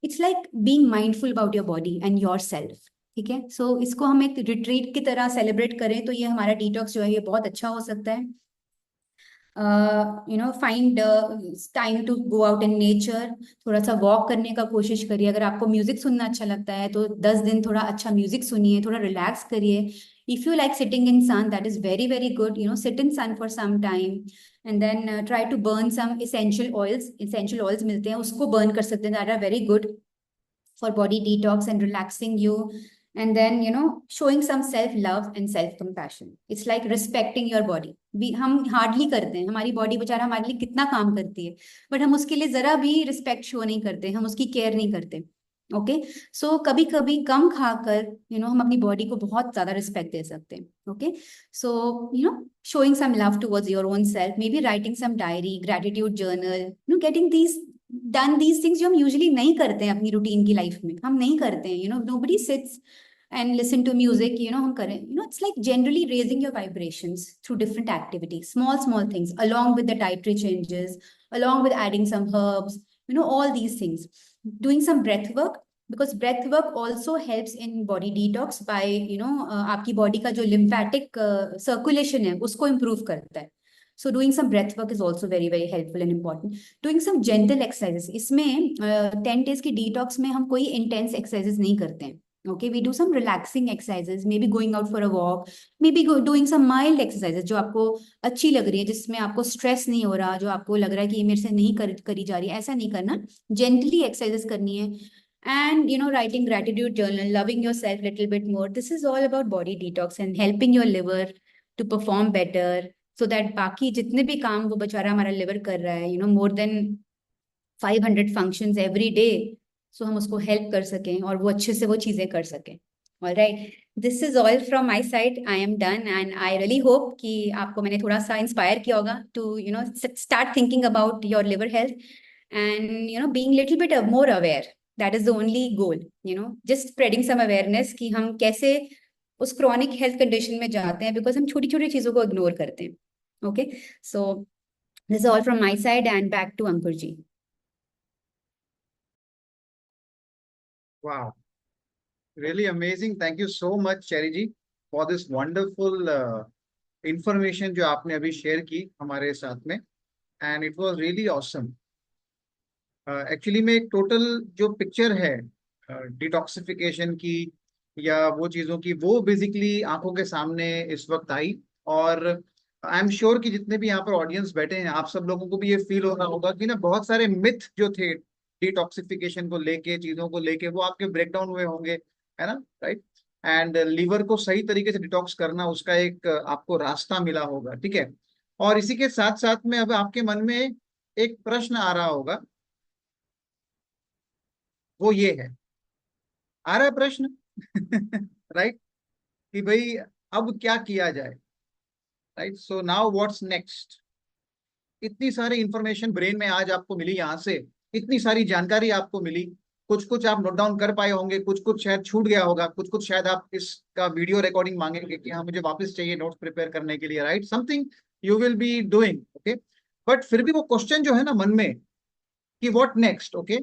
It's like being mindful about your body and yourself. ठीक है, सो इसको हम एक रिट्रीट की तरह सेलिब्रेट करें तो ये हमारा डिटॉक्स जो है ये बहुत अच्छा हो सकता है। Find time to go out in nature, थोड़ा सा वॉक करने का कोशिश करिए। अगर आपको म्यूजिक सुनना अच्छा लगता है तो 10 दिन थोड़ा अच्छा म्यूजिक सुनिए, थोड़ा रिलैक्स करिए। If you like sitting in sun, that is very very good, sit in sun for some time, and then try to burn some essential oils. Essential oils मिलते हैं, उसको बर्न कर सकते हैं, that are very good for body detox and relaxing you. And then showing some self love and self compassion, it's like respecting your body। हम हार्डली करते हैं, हमारी बॉडी बेचारा हमारे लिए कितना काम करती है, बट हम उसके लिए जरा भी रिस्पेक्ट शो नहीं करते, हम उसकी केयर नहीं करते। ओके, सो कभी कभी कम खाकर हम अपनी बॉडी को बहुत ज्यादा रिस्पेक्ट दे सकते हैं। Okay, so showing some love towards your own self, maybe writing some diary, gratitude journal, getting these things जो हम यूजुअली नहीं करते हैं अपनी रूटीन की लाइफ में, हम नहीं करते हैं। Nobody sits and listen to music, हम करें, it's like generally raising your vibrations through different activities, small things, along with the dietary changes, along with adding some herbs, all these things. Doing some breath work, because breath work also helps in body detox by, आपकी body का जो lymphatic circulation है, उसको improve करता है. So doing some breath work is also very, very helpful and important. Doing some gentle exercises. इसमें 10 days की detox में हम कोई intense exercises नहीं करते हैं. Okay, we do some relaxing exercises, maybe going out for a walk, maybe doing some mild exercises जो आपको अच्छी लग रही है, जिसमें आपको stress नहीं हो रहा, जो आपको लग रहा है कि ये मेरे से नहीं करी जा रही है, ऐसा नहीं करना. Gently exercises करनी है. And writing gratitude journal, loving yourself little bit more. This is all about body detox and helping your liver to perform better, so that बाकी जितने भी काम वो बेचारा हमारा लिवर कर रहा है, more than 500 functions every day, so हम उसको help कर सकें और वो अच्छे से वो चीजें कर सकें. All right, this is all from my side. I am done, and I really hope कि आपको मैंने थोड़ा सा inspire किया होगा to start thinking about your liver health, and being little bit more aware. That is the only goal. Just spreading some awareness कि हम कैसे उस chronic health condition में जाते हैं, because हम छोटी छोटी चीजों को ignore करते हैं. Okay, so this is all from my side, and back to Ankur ji. Wow, really amazing. Thank you so much, Cherry ji, for this wonderful information जो आपने अभी शेयर की हमारे साथ में, and it was really awesome. Actually में एक टोटल जो पिक्चर है डिटॉक्सिफिकेशन की या वो चीज़ों की, वो बेसिकली आंखों के सामने इस वक्त आई. और आई एम श्योर कि जितने भी यहाँ पर ऑडियंस बैठे हैं, आप सब लोगों को भी ये फील हो रहा होगा कि ना बहुत सारे मिथ जो थे डिटॉक्सिफिकेशन को लेके, चीज़ों को लेके, वो आपके ब्रेक डाउन हुए होंगे, है ना, राइट. एंड लीवर को सही तरीके से डिटॉक्स करना, उसका एक आपको रास्ता मिला होगा, ठीक है. और इसी के साथ साथ में अब आपके मन में एक प्रश्न आ रहा होगा, वो ये है, आ रहा है प्रश्न राइट कि भाई अब क्या किया जाए, right. So now what's next. इतनी सारी इंफॉर्मेशन ब्रेन में आज आपको मिली, यहाँ से इतनी सारी जानकारी आपको मिली. कुछ कुछ आप नोट डाउन कर पाए होंगे, कुछ कुछ शायद छूट गया होगा, कुछ कुछ शायद आप इसका वीडियो रिकॉर्डिंग मांगेंगे कि हाँ मुझे वापस चाहिए नोट्स प्रिपेयर करने के लिए, right. Something you will be doing, okay. But फिर भी वो क्वेश्चन जो है ना मन में कि व्हाट नेक्स्ट, ओके.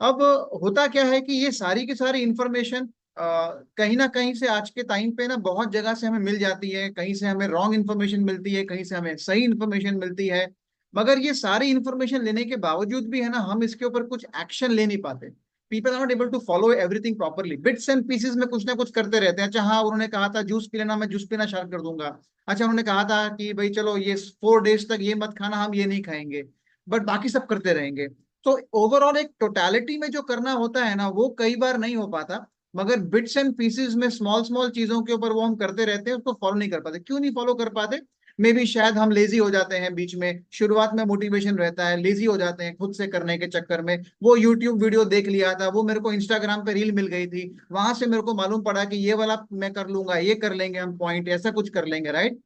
अब होता क्या है कि ये सारी की सारी इंफॉर्मेशन कहीं ना कहीं से आज के टाइम पे ना बहुत जगह से हमें मिल जाती है. कहीं से हमें रॉन्ग इन्फॉर्मेशन मिलती है, कहीं से हमें सही इन्फॉर्मेशन मिलती है. मगर ये सारी इन्फॉर्मेशन लेने के बावजूद भी है ना, हम इसके ऊपर कुछ एक्शन ले नहीं पाते. People are not able to follow everything properly. Bits and pieces में कुछ ना कुछ करते रहते हैं. अच्छा हाँ, उन्होंने कहा था जूस पी लेना, मैं जूस पीना स्टार्ट कर दूंगा. अच्छा उन्होंने कहा था कि भाई चलो ये 4 days तक ये मत खाना, हम ये नहीं खाएंगे, बट बाकी सब करते रहेंगे. तो ओवरऑल एक टोटालिटी में जो करना होता है ना, वो कई बार नहीं हो पाता. मगर बिट्स एंड पीसेस में स्मॉल स्मॉल चीजों के ऊपर वो हम करते रहते हैं, उसको फॉलो नहीं कर पाते. क्यों नहीं फॉलो कर पाते? मे बी शायद हम लेजी हो जाते हैं बीच में. शुरुआत में मोटिवेशन रहता है, लेजी हो जाते हैं खुद से करने के चक्कर में. वो यूट्यूब वीडियो देख लिया था, वो मेरे को इंस्टाग्राम पे रील मिल गई थी, वहां से मेरे को मालूम पड़ा कि ये वाला मैं कर लूंगा, ये कर लेंगे हम पॉइंट, ऐसा कुछ कर लेंगे, राइट.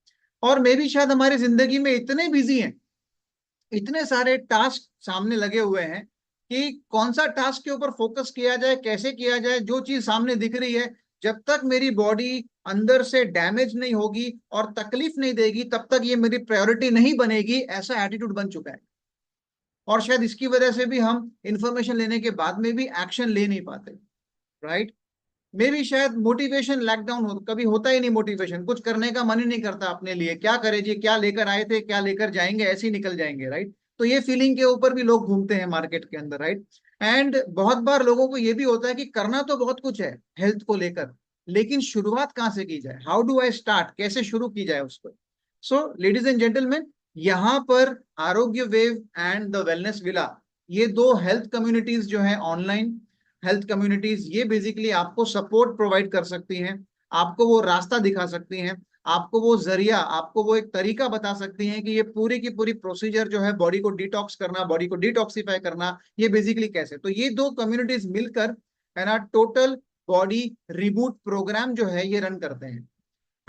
और मे बी शायद हमारी जिंदगी में इतने बिजी हैं, इतने सारे टास्क सामने लगे हुए हैं कि कौन सा टास्क के ऊपर फोकस किया जाए, कैसे किया जाए. जो चीज सामने दिख रही है, जब तक मेरी बॉडी अंदर से डैमेज नहीं होगी और तकलीफ नहीं देगी, तब तक ये मेरी प्रायोरिटी नहीं बनेगी, ऐसा एटीट्यूड बन चुका है. और शायद इसकी वजह से भी हम इंफॉर्मेशन लेने के बाद में भी एक्शन ले नहीं पाते, राइट. मे भी शायद मोटिवेशन लैकडाउन हो, कभी होता ही नहीं मोटिवेशन, कुछ करने का मन ही नहीं करता अपने लिए. क्या करे जी, क्या लेकर आए थे, क्या लेकर जाएंगे, ऐसे ही निकल जाएंगे, राइट. तो ये फीलिंग के ऊपर भी लोग घूमते हैं मार्केट के अंदर, राइट. एंड बहुत बार लोगों को ये भी होता है कि करना तो बहुत कुछ है हेल्थ को लेकर, लेकिन शुरुआत कहाँ से की जाए, हाउ डू आई स्टार्ट, कैसे शुरू की जाए उसको. सो लेडीज एंड जेंटलमैन, यहाँ पर आरोग्य wave and the wellness villa, ये दो हेल्थ कम्युनिटीज जो है, ऑनलाइन हेल्थ कम्युनिटीज, ये बेसिकली आपको सपोर्ट प्रोवाइड कर सकती हैं, आपको वो रास्ता दिखा सकती हैं, आपको वो जरिया, आपको वो एक तरीका बता सकती हैं कि ये पूरी की पूरी प्रोसीजर जो है बॉडी को डिटॉक्स करना, बॉडी को डिटॉक्सिफाई करना, ये बेसिकली कैसे. तो ये दो कम्युनिटीज मिलकर है ना टोटल बॉडी रिबूट प्रोग्राम जो है ये रन करते हैं.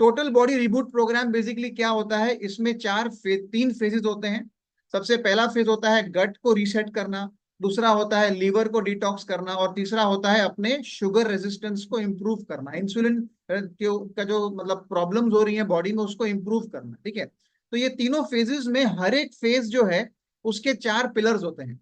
Total body reboot programme basically क्या होता है, इसमें 3 फेजेस होते हैं. सबसे पहला फेज होता है गट को रीसेट करना, दूसरा होता है लीवर को डिटॉक्स करना, और तीसरा होता है अपने शुगर रेजिस्टेंस को इम्प्रूव करना, इंसुलिन का जो मतलब प्रॉब्लम्स हो रही है बॉडी में उसको इम्प्रूव करना। ठीक है, तो ये तीनों फेजेस में हर एक फेज जो है उसके 4 पिलर्स होते हैं।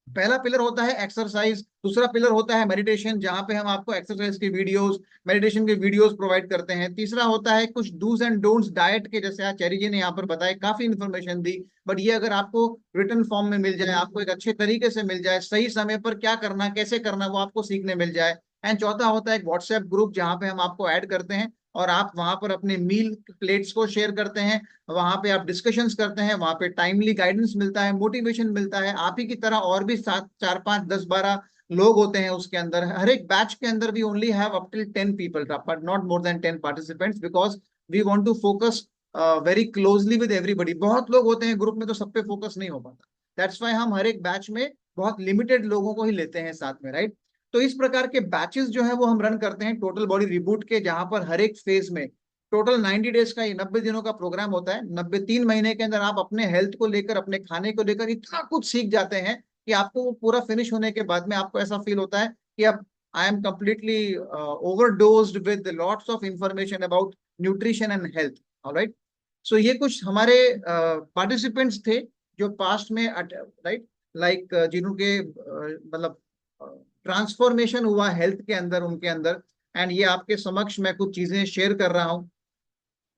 पहला पिलर होता है एक्सरसाइज, दूसरा पिलर होता है मेडिटेशन, जहां पे हम आपको एक्सरसाइज की वीडियोस, मेडिटेशन के वीडियोस प्रोवाइड करते हैं। तीसरा होता है कुछ डूज एंड डोंट्स डाइट के, जैसे आज चेरी जी ने यहाँ पर बताया, काफी इंफॉर्मेशन दी, बट ये अगर आपको रिटर्न फॉर्म में मिल जाए, आपको एक अच्छे तरीके से मिल जाए, सही समय पर क्या करना कैसे करना वो आपको सीखने मिल जाए। एंड चौथा होता है एक व्हाट्सएप ग्रुप, जहाँ पे हम आपको ऐड करते हैं और आप वहां पर अपने मील प्लेट्स को शेयर करते हैं, वहां पे आप डिस्कशंस करते हैं, वहां पे टाइमली गाइडेंस मिलता है, मोटिवेशन मिलता है। आप ही की तरह और भी 7 4 5 10 12 लोग होते हैं उसके अंदर। हर एक बैच के अंदर we only have up till 10 people, but not more than 10 participants, because we want to focus very closely with everybody. बहुत लोग होते हैं ग्रुप में तो सब पे फोकस नहीं हो पाता, दैट्स वाई हम हर एक बैच में बहुत लिमिटेड लोगों को ही लेते हैं साथ में, राइट। तो इस प्रकार के बैचेस जो है वो हम रन करते हैं टोटल बॉडी रिबूट के, जहां पर हर एक फेज में टोटल 90 डेज का, ये 90 दिनों का प्रोग्राम होता है। 90 3 महीने के अंदर आप अपने हेल्थ को लेकर, अपने खाने को लेकर इतना कुछ सीख जाते हैं कि आपको वो पूरा फिनिश होने के बाद में आपको ऐसा फील होता है कि अब I am completely overdosed with lots of information about nutrition and health. Alright, so ये कुछ हमारे पार्टिसिपेंट्स थे जो पास्ट में, राइट, लाइक जिनके मतलब ट्रांसफॉर्मेशन हुआ हेल्थ के अंदर, उनके अंदर। एंड ये आपके समक्ष मैं कुछ चीजें शेयर कर रहा हूँ,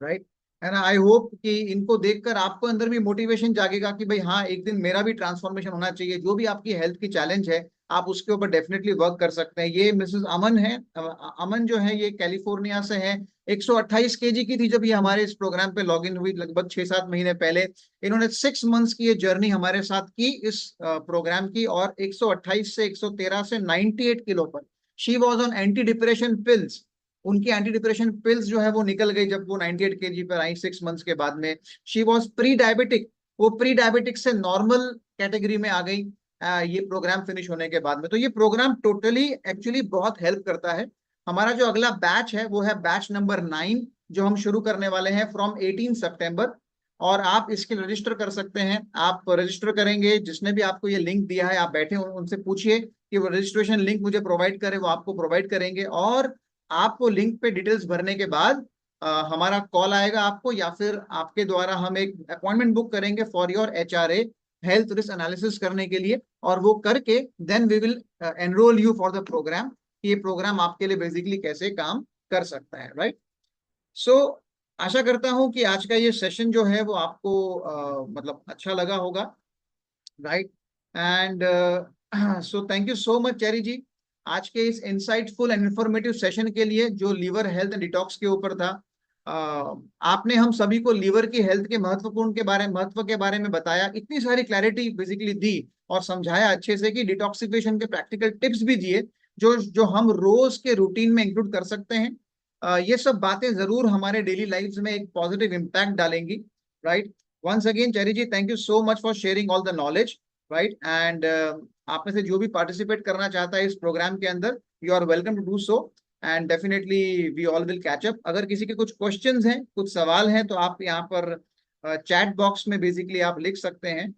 राइट। एंड आई होप कि इनको देखकर आपको अंदर भी मोटिवेशन जागेगा कि भाई हाँ, एक दिन मेरा भी ट्रांसफॉर्मेशन होना चाहिए। जो भी आपकी हेल्थ की चैलेंज है आप उसके ऊपर डेफिनेटली वर्क कर सकते हैं। ये मिसेस अमन है, अमन जो है ये कैलिफोर्निया से है। 128 केजी की थी जब ये हमारे इस प्रोग्राम पे लॉग इन हुई, लगभग 6-7 महीने पहले। इन्होंने 6 मंथ्स की ये जर्नी हमारे साथ की इस प्रोग्राम की, और 128 से 113 से 98 किलो पर। She was on anti depression pills, उनकी एंटी डिप्रेशन पिल्स जो है वो निकल गई जब वो 98 केजी पर आई 6 मंथ्स के बाद में। शी वॉज प्री डायबिटिक, वो प्री डायबिटिक से नॉर्मल कैटेगरी में आ गई ये प्रोग्राम फिनिश होने के बाद में। तो ये प्रोग्राम टोटली एक्चुअली बहुत हेल्प करता है। हमारा जो अगला बैच है वो है बैच नंबर 9, जो हम शुरू करने वाले हैं फ्रॉम 18 सितंबर। और आप इसके रजिस्टर कर सकते हैं। आप रजिस्टर करेंगे, जिसने भी आपको ये लिंक दिया है आप बैठे उनसे पूछिए कि वो रजिस्ट्रेशन लिंक मुझे प्रोवाइड करे, वो आपको प्रोवाइड करेंगे। और आपको लिंक पे डिटेल्स भरने के बाद हमारा कॉल आएगा आपको, या फिर आपके द्वारा हम एक अपॉइंटमेंट बुक करेंगे for your HRA, health risk analysis करने के लिए। और वो करके then we will enrol you for the programme, कि ये प्रोग्राम आपके लिए बेसिकली कैसे काम कर सकता है, राइट। सो आशा करता हूं कि आज का ये सेशन जो है वो आपको मतलब अच्छा लगा होगा, right. And so thank you so much Cherry ji, आज के इस इंसाइटफुल एंड इंफॉर्मेटिव सेशन के लिए, जो लीवर हेल्थ एंड डिटॉक्स के ऊपर था। आपने हम सभी को लीवर की हेल्थ के महत्व के बारे में बताया, इतनी सारी क्लैरिटी बेसिकली दी, और समझाया अच्छे से कि डिटॉक्सिफिकेशन के प्रैक्टिकल टिप्स भी दिए, जो जो हम रोज के रूटीन में इंक्लूड कर सकते हैं। ये सब बातें जरूर हमारे डेली लाइफ में एक पॉजिटिव इम्पैक्ट डालेंगी, right. Once again Cherry ji, thank you so much for sharing all the knowledge, right. And आप में से जो भी पार्टिसिपेट करना चाहता है इस प्रोग्राम के अंदर, you are welcome to do so. And definitely we all will catch up. अगर किसी के कुछ क्वेश्चंस हैं, कुछ सवाल हैं, तो आप यहाँ पर चैट बॉक्स में बेसिकली आप लिख सकते हैं।